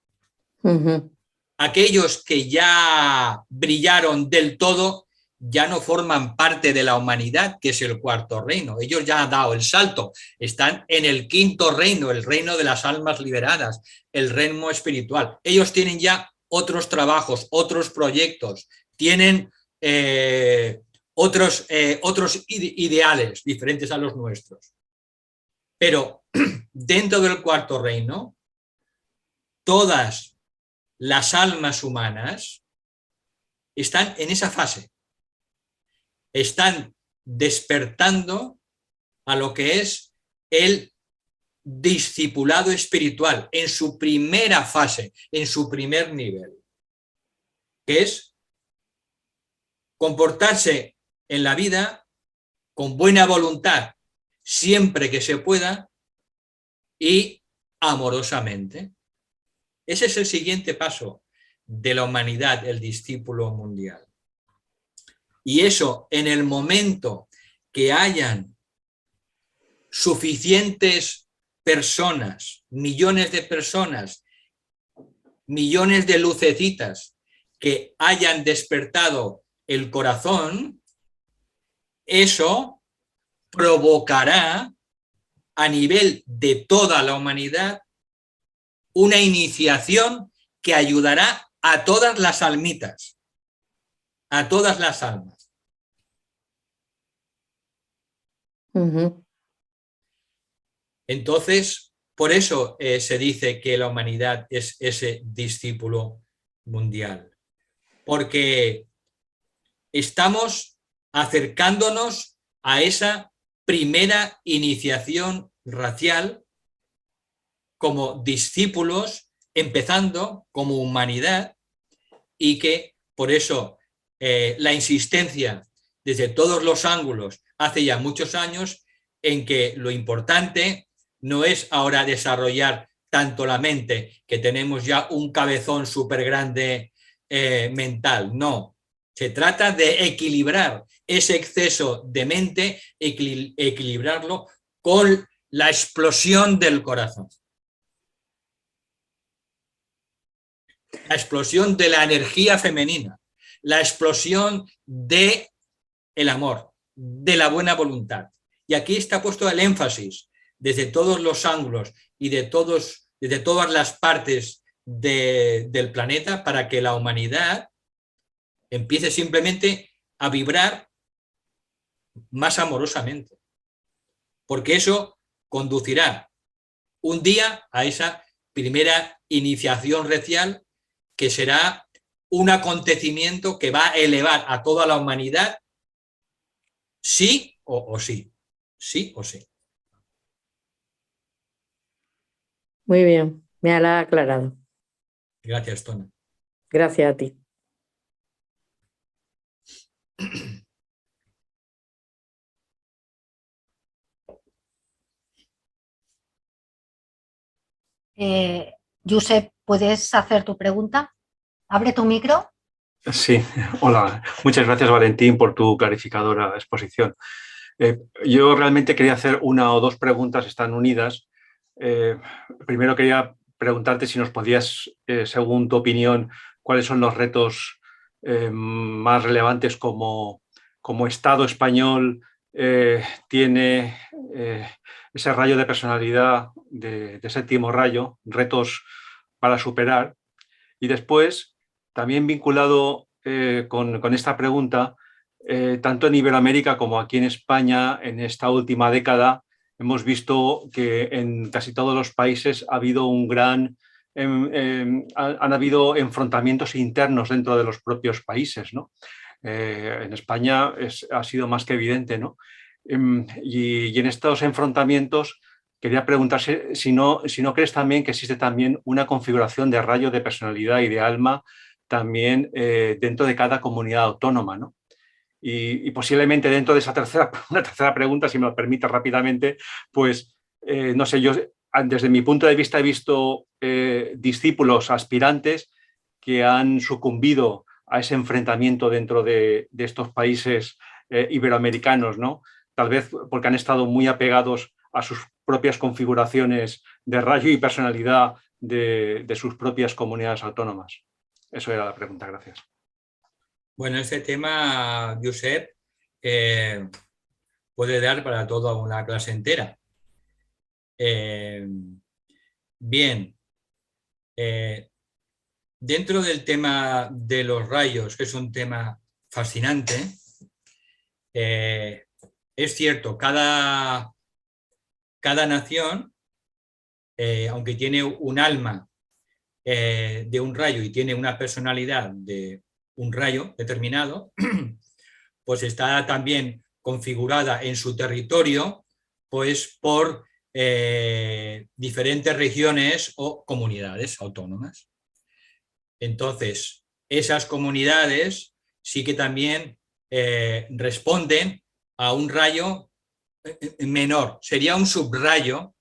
Aquellos que ya brillaron del todo ya no forman parte de la humanidad, que es el cuarto reino. Ellos ya han dado el salto, están en el quinto reino, el reino de las almas liberadas, el reino espiritual. Ellos tienen ya otros trabajos, otros proyectos, tienen otros ideales diferentes a los nuestros. Pero dentro del cuarto reino, todas las almas humanas están en esa fase. Están despertando a lo que es el discipulado espiritual en su primera fase, en su primer nivel, que es comportarse en la vida con buena voluntad siempre que se pueda y amorosamente. Ese es el siguiente paso de la humanidad, el discípulo mundial. Y eso, en el momento que hayan suficientes personas, millones de personas, millones de lucecitas que hayan despertado el corazón, eso provocará a nivel de toda la humanidad una iniciación que ayudará a todas las almitas, a todas las almas. Entonces, por eso se dice que la humanidad es ese discípulo mundial, porque estamos acercándonos a esa primera iniciación racial como discípulos, empezando como humanidad, y que por eso la insistencia desde todos los ángulos hace ya muchos años en que lo importante no es ahora desarrollar tanto la mente, que tenemos ya un cabezón súper grande mental, no. Se trata de equilibrar ese exceso de mente, equilibrarlo con la explosión del corazón. La explosión de la energía femenina, la explosión del amor, de la buena voluntad. Y aquí está puesto el énfasis desde todos los ángulos y desde todas las partes del planeta para que la humanidad empiece simplemente a vibrar más amorosamente. Porque eso conducirá un día a esa primera iniciación racial, que será un acontecimiento que va a elevar a toda la humanidad, sí o sí. Sí o sí. Muy bien, me ha aclarado. Gracias, Tona. Gracias a ti. Josep, ¿puedes hacer tu pregunta? Abre tu micro. Sí, hola. Muchas gracias, Valentín, por tu clarificadora exposición. Yo realmente quería hacer una o dos preguntas, están unidas. Primero quería preguntarte si nos podías, según tu opinión, cuáles son los retos más relevantes como Estado español tiene ese rayo de personalidad de séptimo rayo, retos para superar. Y después, también vinculado con esta pregunta, tanto en Iberoamérica como aquí en España, en esta última década, hemos visto que en casi todos los países ha habido han habido enfrentamientos internos dentro de los propios países, ¿no? En España ha sido más que evidente, ¿no? Y en estos enfrentamientos quería preguntarse si no crees también que existe también una configuración de rayo de personalidad y de alma también dentro de cada comunidad autónoma, ¿no? Y posiblemente dentro de esa una tercera pregunta, si me lo permite rápidamente, pues no sé, yo desde mi punto de vista he visto discípulos aspirantes que han sucumbido a ese enfrentamiento dentro de estos países iberoamericanos, ¿no? Tal vez porque han estado muy apegados a sus propias configuraciones de rayo y personalidad de sus propias comunidades autónomas. Eso era la pregunta, gracias. Bueno, este tema, Josep, puede dar para toda una clase entera. Bien, dentro del tema de los rayos, que es un tema fascinante, es cierto, cada nación, aunque tiene un alma de un rayo y tiene una personalidad de un rayo determinado, pues está también configurada en su territorio pues por diferentes regiones o comunidades autónomas. Entonces, esas comunidades sí que también responden a un rayo menor, sería un subrayo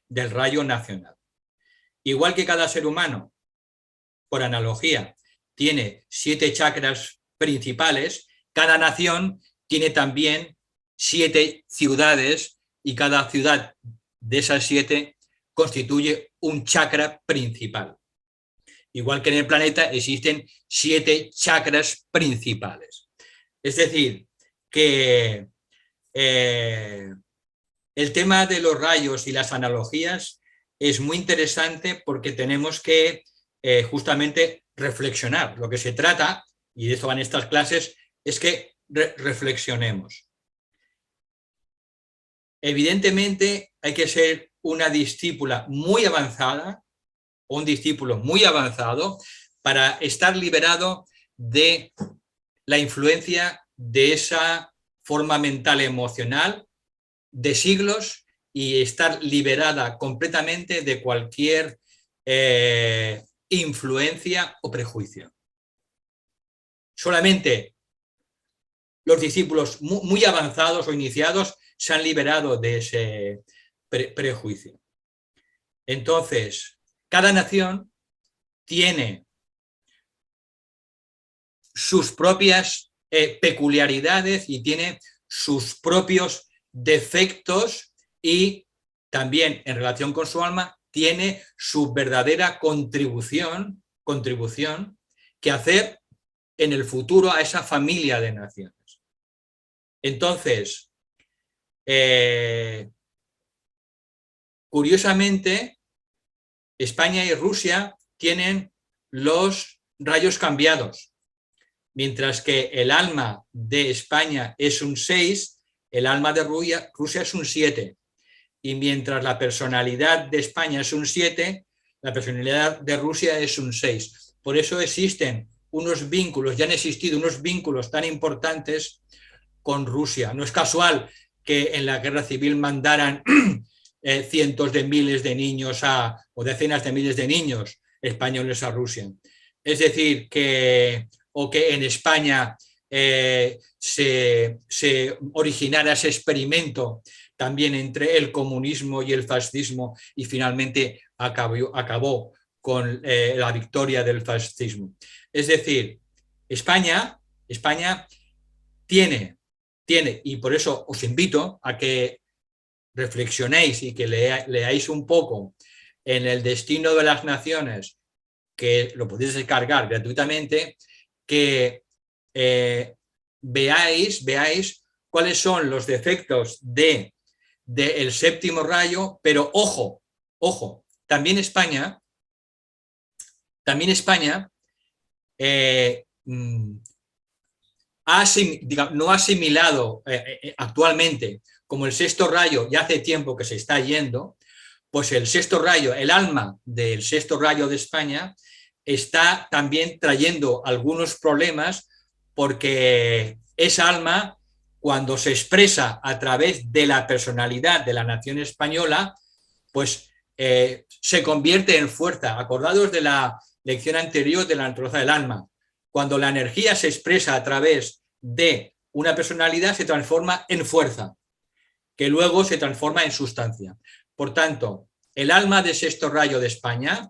del rayo nacional. Igual que cada ser humano, por analogía, tiene 7 chakras principales, cada nación tiene también 7 ciudades y cada ciudad de esas 7 constituye un chakra principal. Igual que en el planeta existen 7 chakras principales. Es decir, que el tema de los rayos y las analogías es muy interesante porque tenemos que justamente reflexionar. Lo que se trata, y de eso van estas clases, es que reflexionemos. Evidentemente hay que ser una discípula muy avanzada, o un discípulo muy avanzado, para estar liberado de la influencia de esa forma mental emocional de siglos y estar liberada completamente de cualquier influencia o prejuicio. Solamente los discípulos muy avanzados o iniciados se han liberado de ese prejuicio. Entonces, cada nación tiene sus propias peculiaridades y tiene sus propios defectos y también en relación con su alma tiene su verdadera contribución que hacer en el futuro a esa familia de naciones. Entonces, curiosamente, España y Rusia tienen los rayos cambiados. Mientras que el alma de España es un 6, el alma de Rusia es un 7. Y mientras la personalidad de España es un 7, la personalidad de Rusia es un 6. Por eso existen unos vínculos, ya han existido unos vínculos tan importantes con Rusia. No es casual que en la guerra civil mandaran cientos de miles de niños o decenas de miles de niños españoles a Rusia. Es decir, que en España se originara ese experimento también entre el comunismo y el fascismo y finalmente acabó con la victoria del fascismo. Es decir, España tiene, y por eso os invito a que reflexionéis y que leáis un poco en El destino de las naciones, que lo podéis descargar gratuitamente, que veáis cuáles son los defectos del séptimo rayo, pero ojo, también España no ha asimilado actualmente, como el sexto rayo ya hace tiempo que se está yendo, pues el sexto rayo, el alma del sexto rayo de España, está también trayendo algunos problemas porque esa alma, cuando se expresa a través de la personalidad de la nación española, pues se convierte en fuerza. Acordados de la lección anterior de la naturaleza del alma. Cuando la energía se expresa a través de una personalidad, se transforma en fuerza, que luego se transforma en sustancia. Por tanto, el alma de sexto rayo de España,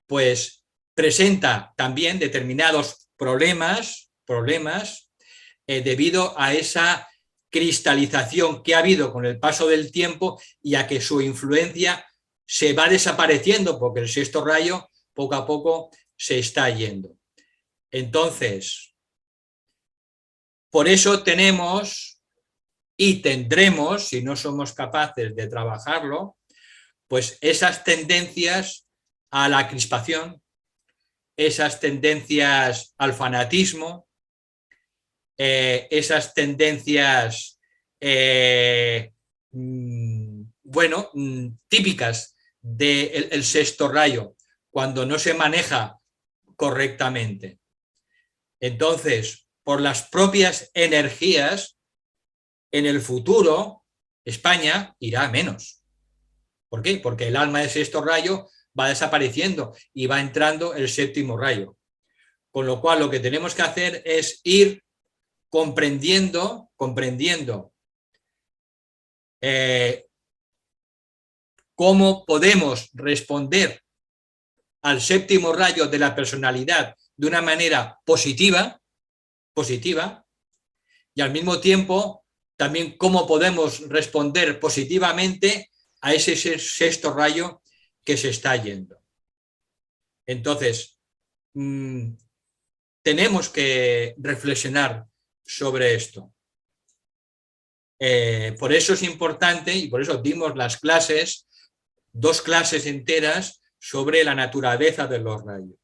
pues presenta también determinados problemas debido a esa cristalización que ha habido con el paso del tiempo y a que su influencia se va desapareciendo porque el sexto rayo poco a poco se está yendo. Entonces, por eso tenemos y tendremos, si no somos capaces de trabajarlo, pues esas tendencias a la crispación, esas tendencias al fanatismo, esas tendencias, típicas del sexto rayo, cuando no se maneja correctamente. Entonces, por las propias energías, en el futuro, España irá a menos. ¿Por qué? Porque el alma de sexto rayo va desapareciendo y va entrando el séptimo rayo. Con lo cual lo que tenemos que hacer es ir comprendiendo cómo podemos responder al séptimo rayo de la personalidad de una manera positiva, y al mismo tiempo también cómo podemos responder positivamente a ese sexto rayo que se está yendo. Entonces, tenemos que reflexionar sobre esto. Por eso es importante, y por eso dimos las clases, 2 clases enteras sobre la naturaleza de los rayos.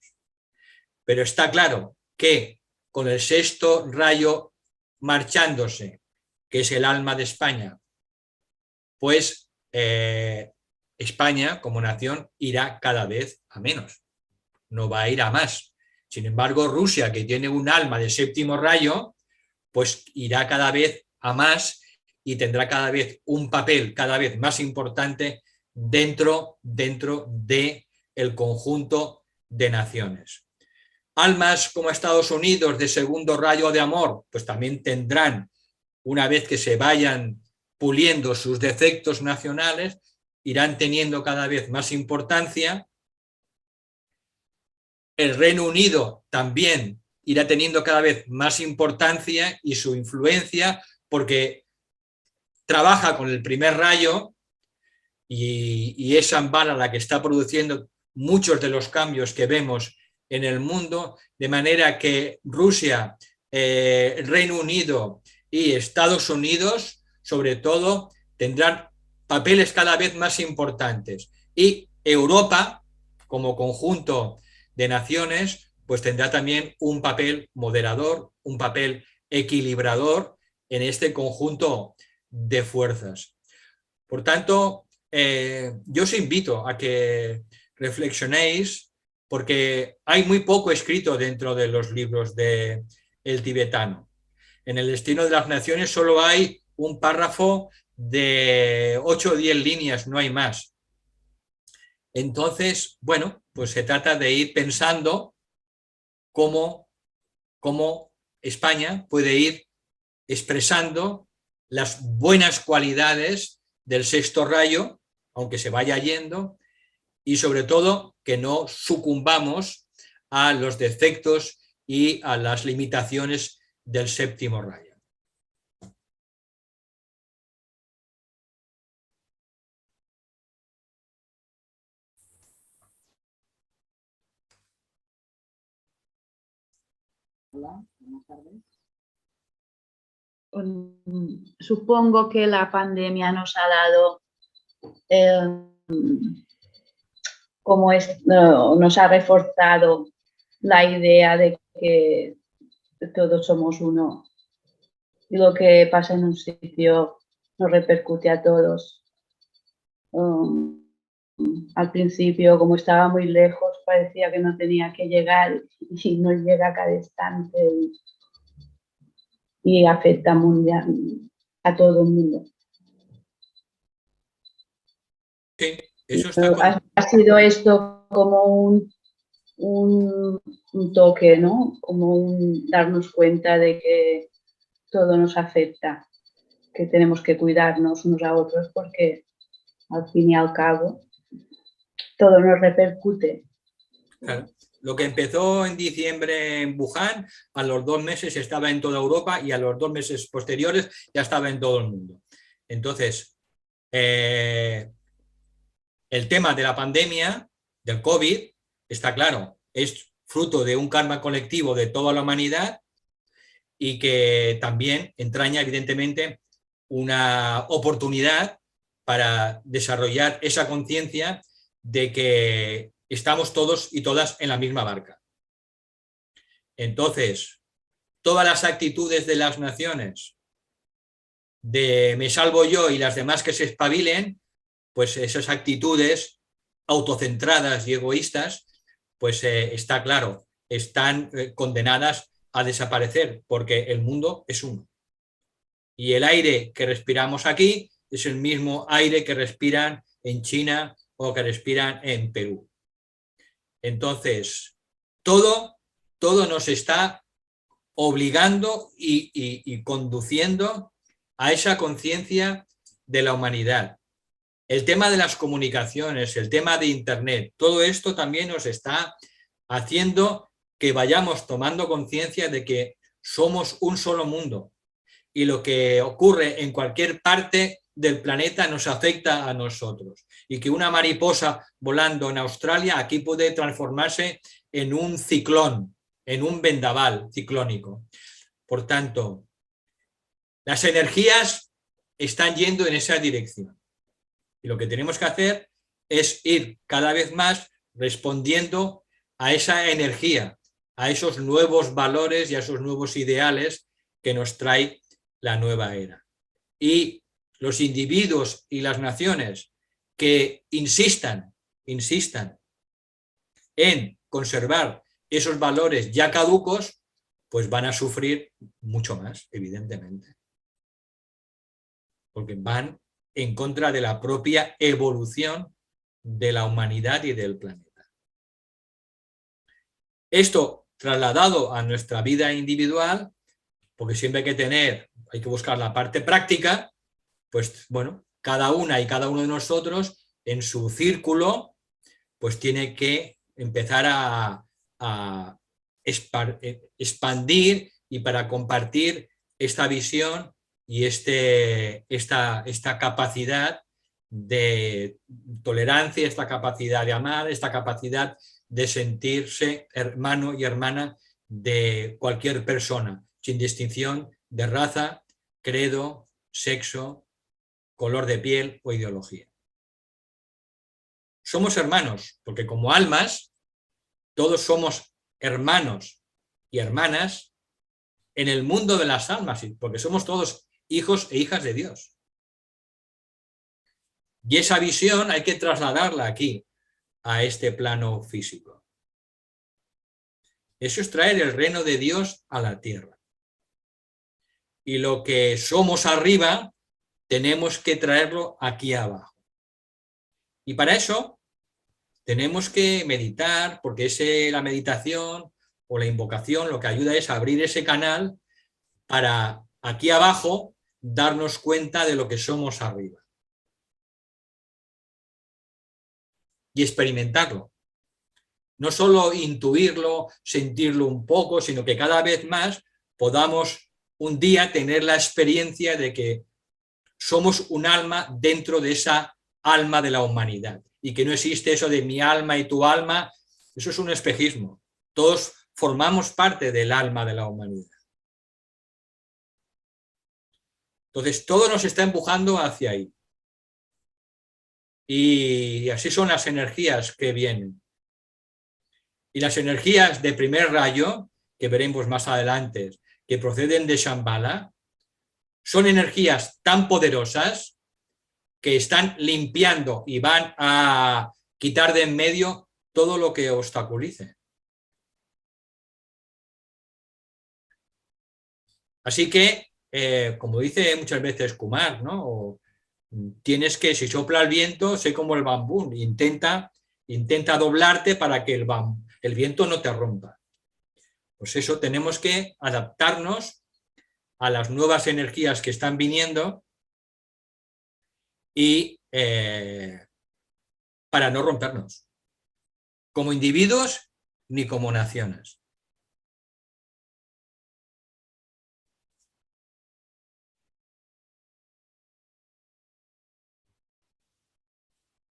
Pero está claro que con el sexto rayo marchándose, que es el alma de España, pues España como nación irá cada vez a menos, no va a ir a más. Sin embargo, Rusia, que tiene un alma de séptimo rayo, pues irá cada vez a más y tendrá cada vez un papel cada vez más importante dentro del conjunto de naciones. Almas como Estados Unidos de segundo rayo de amor, pues también tendrán, una vez que se vayan puliendo sus defectos nacionales, irán teniendo cada vez más importancia. El Reino Unido también irá teniendo cada vez más importancia y su influencia, porque trabaja con el primer rayo y es Shambhala la que está produciendo muchos de los cambios que vemos en el mundo, de manera que Rusia, el Reino Unido y Estados Unidos, sobre todo, tendrán papeles cada vez más importantes. Y Europa, como conjunto de naciones, pues tendrá también un papel moderador, un papel equilibrador en este conjunto de fuerzas. Por tanto, yo os invito a que reflexionéis, porque hay muy poco escrito dentro de los libros del tibetano. En el Destino de las Naciones solo hay un párrafo de 8 o 10 líneas, no hay más. Entonces, bueno, pues se trata de ir pensando cómo España puede ir expresando las buenas cualidades del sexto rayo, aunque se vaya yendo, y sobre todo que no sucumbamos a los defectos y a las limitaciones del séptimo rayo. Hola, buenas tardes. Supongo que la pandemia nos ha dado, nos ha reforzado la idea de que todos somos uno y lo que pasa en un sitio nos repercute a todos. Al principio, como estaba muy lejos, parecía que no tenía que llegar y nos llega a cada instante y afecta mundial, a todo el mundo. Sí, eso está ha sido esto como un toque, ¿no? Como un darnos cuenta de que todo nos afecta, que tenemos que cuidarnos unos a otros porque al fin y al cabo todo nos repercute. Claro. Lo que empezó en diciembre en Wuhan, a los 2 meses estaba en toda Europa y a los 2 meses posteriores ya estaba en todo el mundo. Entonces, el tema de la pandemia, del COVID, está claro, es fruto de un karma colectivo de toda la humanidad y que también entraña evidentemente una oportunidad para desarrollar esa conciencia de que estamos todos y todas en la misma barca. Entonces, todas las actitudes de las naciones de me salvo yo y las demás que se espabilen, pues esas actitudes autocentradas y egoístas, pues está claro, están condenadas a desaparecer porque el mundo es uno. Y el aire que respiramos aquí es el mismo aire que respiran en China o que respiran en Perú. Entonces, todo nos está obligando y conduciendo a esa conciencia de la humanidad. El tema de las comunicaciones, el tema de Internet, todo esto también nos está haciendo que vayamos tomando conciencia de que somos un solo mundo y lo que ocurre en cualquier parte del planeta nos afecta a nosotros y que una mariposa volando en Australia aquí puede transformarse en un ciclón, en un vendaval ciclónico. Por tanto, las energías están yendo en esa dirección y lo que tenemos que hacer es ir cada vez más respondiendo a esa energía, a esos nuevos valores y a esos nuevos ideales que nos trae la nueva era. Y los individuos y las naciones que insistan en conservar esos valores ya caducos, pues van a sufrir mucho más, evidentemente. Porque van en contra de la propia evolución de la humanidad y del planeta. Esto trasladado a nuestra vida individual, porque siempre hay que buscar la parte práctica, pues bueno, cada una y cada uno de nosotros en su círculo, pues tiene que empezar a expandir y para compartir esta visión y esta capacidad de tolerancia, esta capacidad de amar, esta capacidad de sentirse hermano y hermana de cualquier persona, sin distinción de raza, credo, sexo, color de piel o ideología. Somos hermanos, porque como almas, todos somos hermanos y hermanas en el mundo de las almas, porque somos todos hijos e hijas de Dios. Y esa visión hay que trasladarla aquí, a este plano físico. Eso es traer el reino de Dios a la tierra. Y lo que somos arriba, tenemos que traerlo aquí abajo. Y para eso tenemos que meditar, porque la meditación o la invocación lo que ayuda es abrir ese canal para aquí abajo darnos cuenta de lo que somos arriba. Y experimentarlo. No solo intuirlo, sentirlo un poco, sino que cada vez más podamos un día tener la experiencia de que somos un alma dentro de esa alma de la humanidad y que no existe eso de mi alma y tu alma, eso es un espejismo. Todos formamos parte del alma de la humanidad. Entonces todo nos está empujando hacia ahí. Y así son las energías que vienen. Y las energías de primer rayo, que veremos más adelante, que proceden de Shambhala, son energías tan poderosas que están limpiando y van a quitar de en medio todo lo que obstaculice. Así que, como dice muchas veces Kumar, ¿no? Tienes que, si sopla el viento, sé como el bambú, intenta doblarte para que el viento no te rompa. Pues eso, tenemos que adaptarnos a las nuevas energías que están viniendo y para no rompernos, como individuos ni como naciones.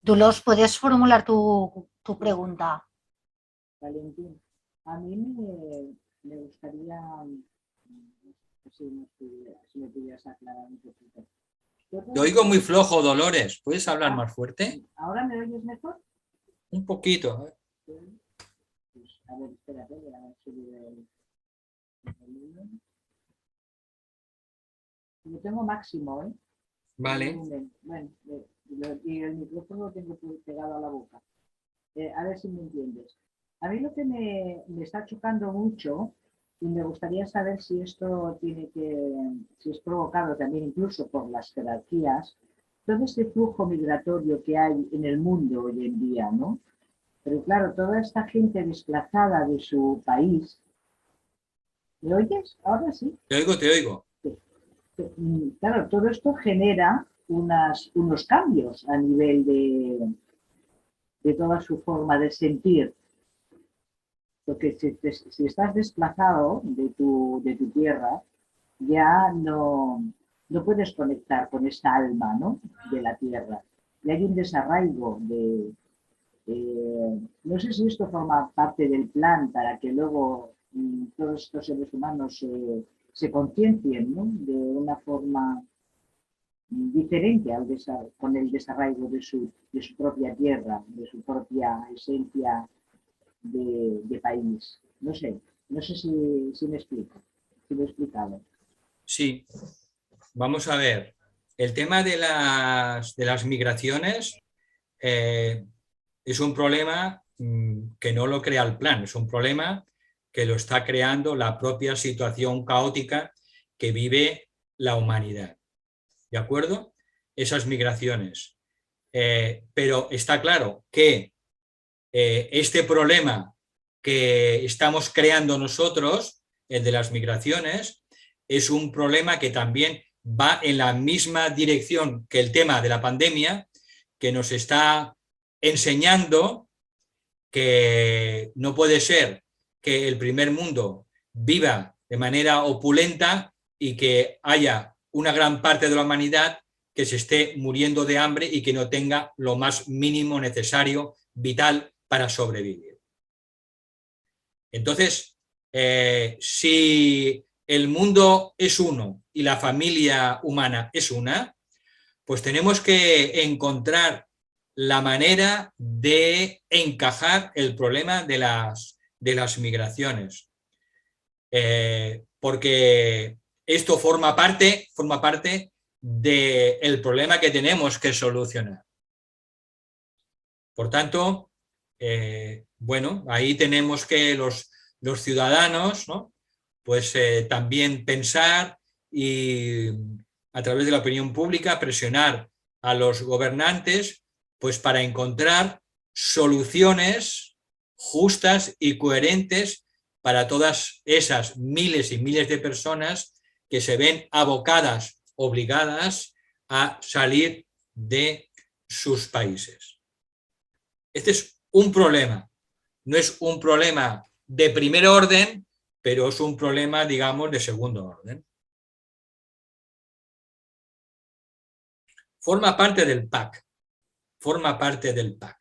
Dolors, ¿puedes formular tu pregunta? Valentín, a mí me gustaría, si me pudieras aclarar un poquito. Te oigo muy flojo, Dolores. ¿Puedes hablar más fuerte? ¿Ahora me oyes mejor? Un poquito. Pues, a ver, espérate, voy a subir el volumen. Lo tengo máximo, ¿eh? Vale. Bueno, y el micrófono lo tengo pegado a la boca. A ver si me entiendes. A mí lo que me está chocando mucho, y me gustaría saber si esto si es provocado también incluso por las jerarquías, todo este flujo migratorio que hay en el mundo hoy en día, ¿no? Pero claro, toda esta gente desplazada de su país, ¿me oyes? Ahora sí. Te oigo, te oigo. Claro, todo esto genera unos cambios a nivel de toda su forma de sentir. Porque si estás desplazado de tu tierra, ya no puedes conectar con esta alma, ¿no?, de la tierra. Y hay un desarraigo no sé si esto forma parte del plan para que luego todos estos seres humanos se conciencien, ¿no?, de una forma diferente con el desarraigo de su propia tierra, de su propia esencia de país. No sé si me explico, si lo he explicado. Sí, vamos a ver. El tema de las migraciones es un problema que no lo crea el plan, es un problema que lo está creando la propia situación caótica que vive la humanidad. ¿De acuerdo? Esas migraciones. Pero está claro que este problema que estamos creando nosotros, el de las migraciones, es un problema que también va en la misma dirección que el tema de la pandemia, que nos está enseñando que no puede ser que el primer mundo viva de manera opulenta y que haya una gran parte de la humanidad que se esté muriendo de hambre y que no tenga lo más mínimo necesario, vital, para sobrevivir. Entonces, si el mundo es uno y la familia humana es una, pues tenemos que encontrar la manera de encajar el problema de las migraciones. Porque esto forma parte del problema que tenemos que solucionar. Por tanto, bueno, ahí tenemos que los ciudadanos, ¿no?, pues también pensar y a través de la opinión pública presionar a los gobernantes pues para encontrar soluciones justas y coherentes para todas esas miles y miles de personas que se ven abocadas, obligadas a salir de sus países. Este es un problema, no es un problema de primer orden, pero es un problema, digamos, de segundo orden. Forma parte del PAC, forma parte del PAC.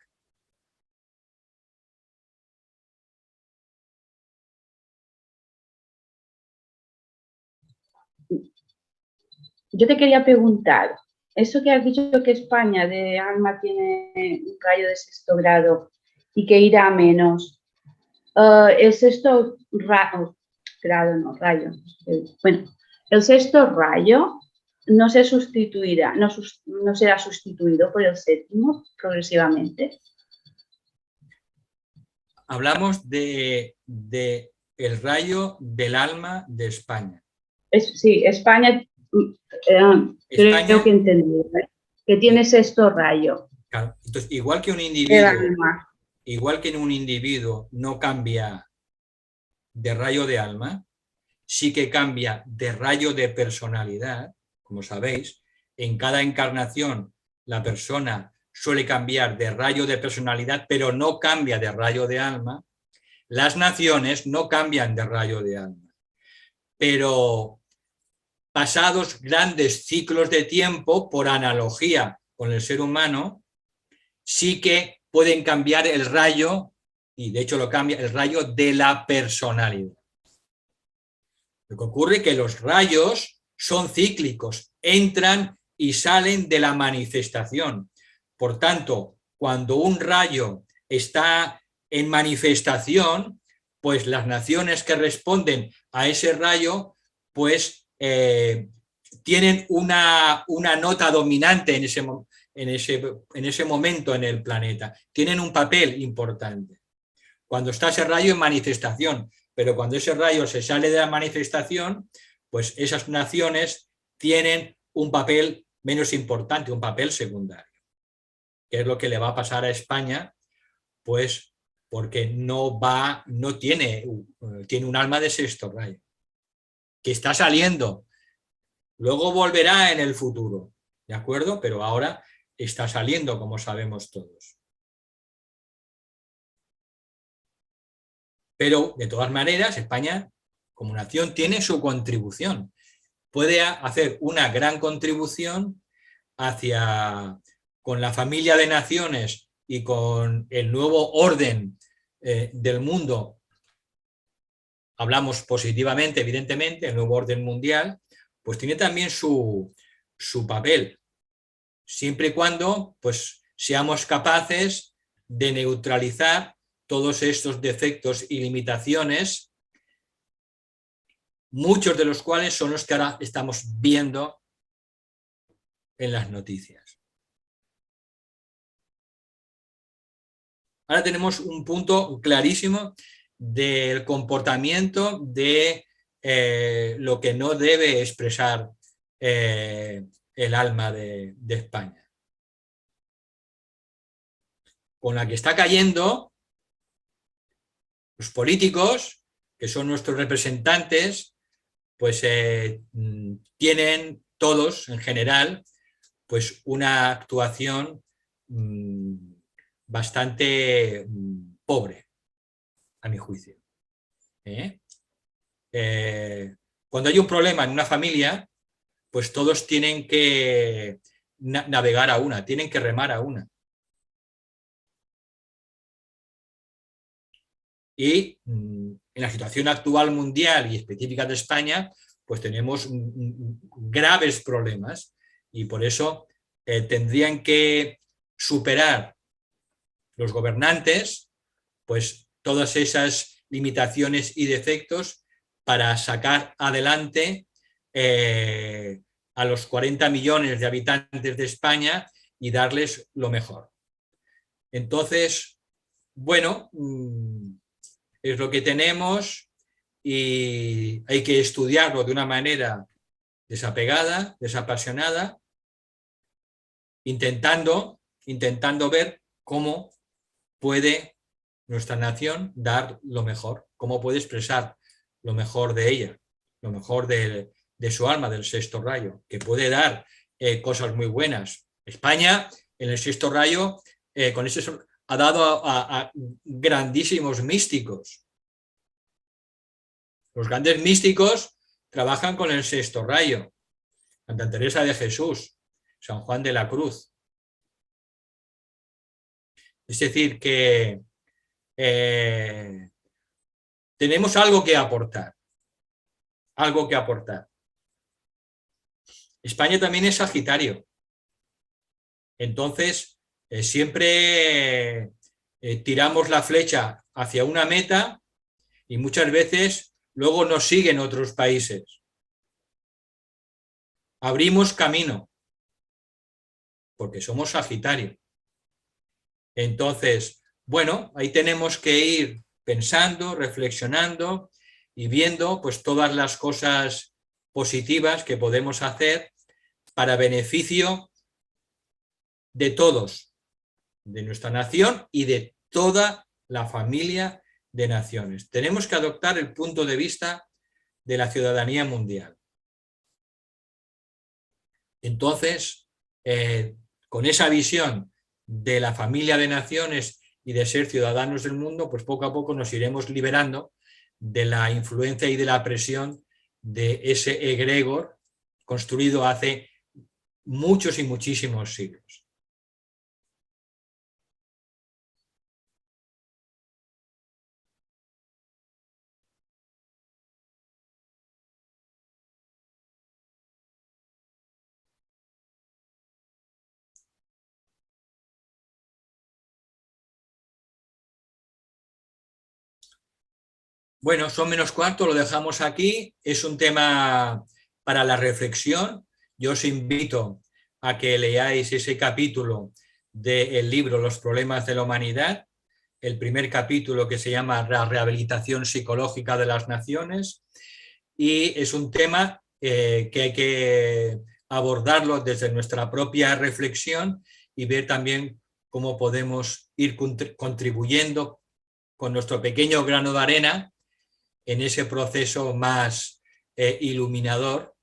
Yo te quería preguntar, eso que has dicho que España de alma tiene un rayo de 6º grado y que irá a menos, el 6º grado, no, rayo, bueno, el 6º rayo no se sustituirá, no será sustituido por el 7º progresivamente. Hablamos de el rayo del alma de España. Sí, España, creo que entendí, que tiene 6º rayo. Claro. Entonces, igual que un individuo no cambia de rayo de alma, sí que cambia de rayo de personalidad, como sabéis. En cada encarnación la persona suele cambiar de rayo de personalidad, pero no cambia de rayo de alma. Las naciones no cambian de rayo de alma, pero pasados grandes ciclos de tiempo, por analogía con el ser humano, sí que pueden cambiar el rayo, y de hecho lo cambia, el rayo de la personalidad. Lo que ocurre es que los rayos son cíclicos, entran y salen de la manifestación. Por tanto, cuando un rayo está en manifestación, pues las naciones que responden a ese rayo, pues tienen una nota dominante en ese momento en el planeta. Tienen un papel importante. Cuando está ese rayo en manifestación, pero cuando ese rayo se sale de la manifestación, pues esas naciones tienen un papel menos importante, un papel secundario. ¿Qué es lo que le va a pasar a España? Pues porque no tiene un alma de sexto rayo, que está saliendo, luego volverá en el futuro, ¿de acuerdo? Pero ahora está saliendo, como sabemos todos. Pero, de todas maneras, España, como nación, tiene su contribución. Puede hacer una gran contribución con la familia de naciones y con el nuevo orden del mundo. Hablamos positivamente, evidentemente, el nuevo orden mundial, pues tiene también su papel, siempre y cuando pues, seamos capaces de neutralizar todos estos defectos y limitaciones, muchos de los cuales son los que ahora estamos viendo en las noticias. Ahora tenemos un punto clarísimo del comportamiento de lo que no debe expresar el alma de España. Con la que está cayendo los políticos, que son nuestros representantes, pues tienen todos, en general, pues una actuación bastante pobre, a mi juicio. Cuando hay un problema en una familia, pues todos tienen que navegar a una, tienen que remar a una. Y en la situación actual mundial y específica de España, pues tenemos graves problemas y por eso tendrían que superar los gobernantes pues todas esas limitaciones y defectos para sacar adelante a los 40 millones de habitantes de España y darles lo mejor. Entonces, bueno, es lo que tenemos y hay que estudiarlo de una manera desapegada, desapasionada, intentando ver cómo puede nuestra nación dar lo mejor, cómo puede expresar lo mejor de ella, lo mejor de su alma, del sexto rayo, que puede dar cosas muy buenas. España, en el sexto rayo, con eso ha dado a grandísimos místicos. Los grandes místicos trabajan con el sexto rayo. Santa Teresa de Jesús, San Juan de la Cruz. Es decir, que tenemos algo que aportar. Algo que aportar. España también es Sagitario. Entonces, siempre tiramos la flecha hacia una meta y muchas veces luego nos siguen otros países. Abrimos camino porque somos Sagitario. Entonces, bueno, ahí tenemos que ir pensando, reflexionando y viendo pues todas las cosas positivas que podemos hacer para beneficio de todos, de nuestra nación y de toda la familia de naciones. Tenemos que adoptar el punto de vista de la ciudadanía mundial. Entonces, con esa visión de la familia de naciones y de ser ciudadanos del mundo, pues poco a poco nos iremos liberando de la influencia y de la presión de ese egregor construido hace muchos y muchísimos siglos. Bueno, son -4, lo dejamos aquí. Es un tema para la reflexión. Yo os invito a que leáis ese capítulo del libro Los problemas de la humanidad, el primer capítulo que se llama La rehabilitación psicológica de las naciones, y es un tema que hay que abordarlo desde nuestra propia reflexión y ver también cómo podemos ir contribuyendo con nuestro pequeño grano de arena en ese proceso más iluminador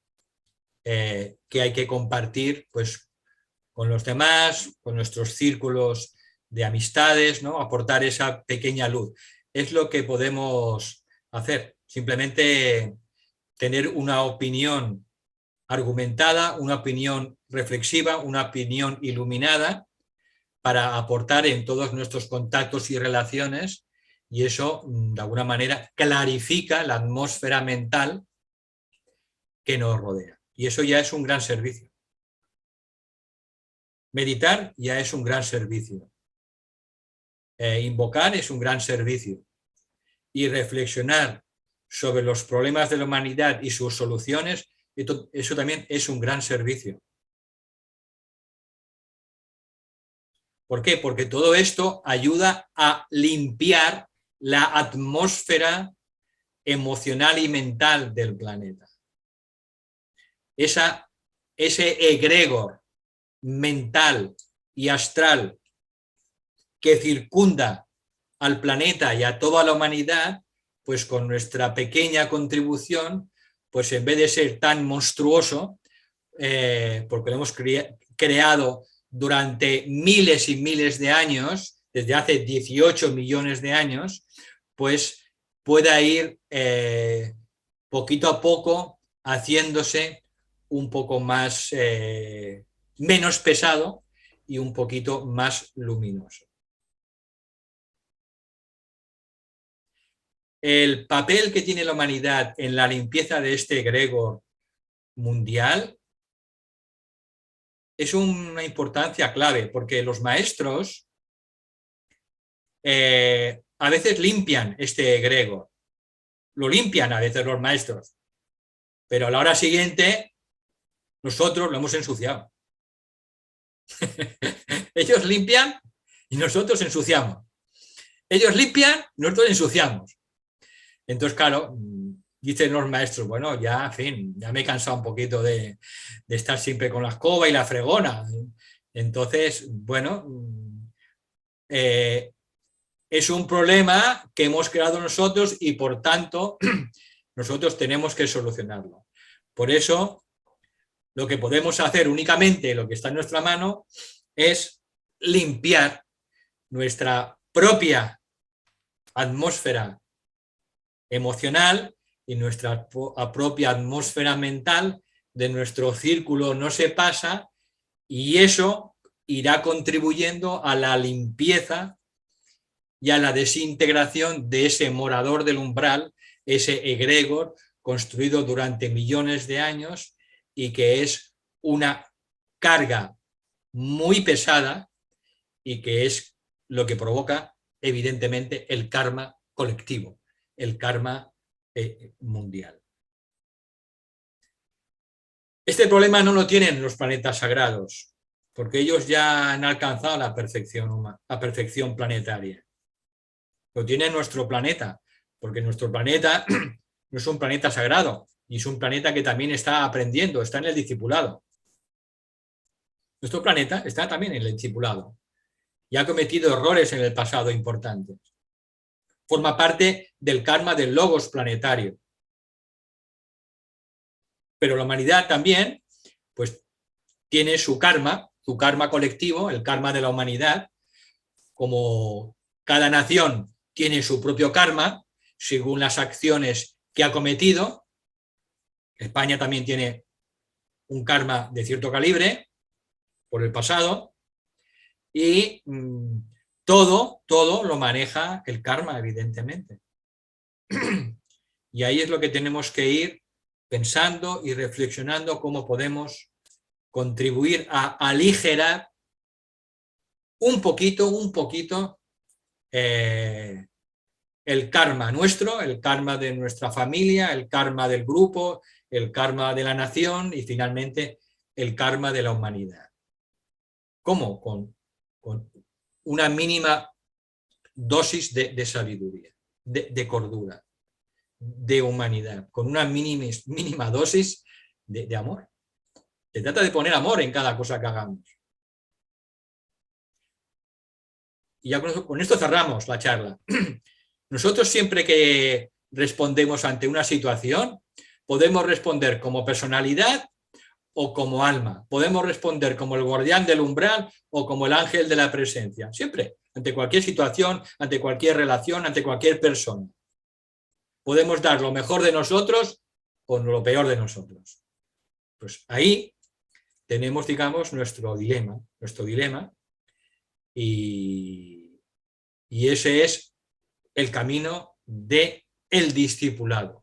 que hay que compartir pues, con los demás, con nuestros círculos de amistades, ¿no? Aportar esa pequeña luz. Es lo que podemos hacer, simplemente tener una opinión argumentada, una opinión reflexiva, una opinión iluminada para aportar en todos nuestros contactos y relaciones, y eso de alguna manera clarifica la atmósfera mental que nos rodea. Y eso ya es un gran servicio. Meditar ya es un gran servicio. Invocar es un gran servicio. Y reflexionar sobre los problemas de la humanidad y sus soluciones, eso también es un gran servicio. ¿Por qué? Porque todo esto ayuda a limpiar la atmósfera emocional y mental del planeta. Ese egregor mental y astral que circunda al planeta y a toda la humanidad, pues con nuestra pequeña contribución, pues en vez de ser tan monstruoso, porque lo hemos creado durante miles y miles de años, desde hace 18 millones de años, pues pueda ir poquito a poco haciéndose un poco más, menos pesado y un poquito más luminoso. El papel que tiene la humanidad en la limpieza de este egregor mundial es una importancia clave, porque los maestros a veces limpian este egregor, lo limpian a veces los maestros, pero a la hora siguiente nosotros lo hemos ensuciado. Ellos limpian y nosotros ensuciamos. Ellos limpian, nosotros ensuciamos. Entonces, claro, dicen los maestros, bueno, ya, en fin, ya me he cansado un poquito de estar siempre con la escoba y la fregona. Entonces, bueno, es un problema que hemos creado nosotros y, por tanto, nosotros tenemos que solucionarlo. Por eso, lo que podemos hacer únicamente, lo que está en nuestra mano, es limpiar nuestra propia atmósfera emocional y nuestra propia atmósfera mental de nuestro círculo no se pasa, y eso irá contribuyendo a la limpieza y a la desintegración de ese morador del umbral, ese egregor construido durante millones de años y que es una carga muy pesada y que es lo que provoca evidentemente el karma colectivo, el karma mundial. Este problema no lo tienen los planetas sagrados, porque ellos ya han alcanzado la perfección humana, la perfección planetaria. Lo tiene nuestro planeta, porque nuestro planeta no es un planeta sagrado, y es un planeta que también está aprendiendo, está en el discipulado. Nuestro planeta está también en el discipulado y ha cometido errores en el pasado importantes. Forma parte del karma del logos planetario. Pero la humanidad también, pues, tiene su karma colectivo, el karma de la humanidad, como cada nación tiene su propio karma, según las acciones que ha cometido. España también tiene un karma de cierto calibre por el pasado, y todo lo maneja el karma, evidentemente. Y ahí es lo que tenemos que ir pensando y reflexionando cómo podemos contribuir a aligerar un poquito el karma nuestro, el karma de nuestra familia, el karma del grupo, el karma de la nación y finalmente el karma de la humanidad. ¿Cómo? Con una mínima dosis de sabiduría, de cordura, de humanidad, con una mínima dosis de amor, Se trata de poner amor en cada cosa que hagamos. Y ya con esto cerramos la charla. Nosotros siempre que respondemos ante una situación, podemos responder como personalidad o como alma. Podemos responder como el guardián del umbral o como el ángel de la presencia. Siempre, ante cualquier situación, ante cualquier relación, ante cualquier persona. Podemos dar lo mejor de nosotros o lo peor de nosotros. Pues ahí tenemos, digamos, nuestro dilema. Y ese es el camino del discipulado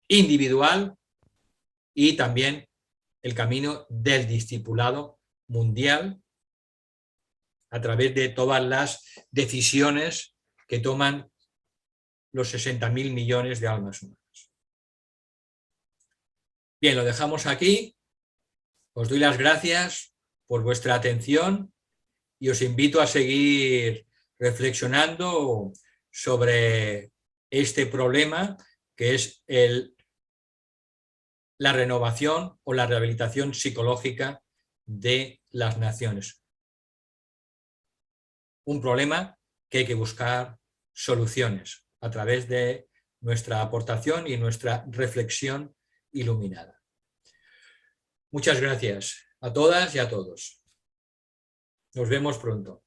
individual y también el camino del discipulado mundial a través de todas las decisiones que toman los 60.000 millones de almas humanas. Bien, lo dejamos aquí. Os doy las gracias por vuestra atención y os invito a seguir reflexionando sobre este problema que es la renovación o la rehabilitación psicológica de las naciones. Un problema que hay que buscar soluciones a través de nuestra aportación y nuestra reflexión iluminada. Muchas gracias a todas y a todos. Nos vemos pronto.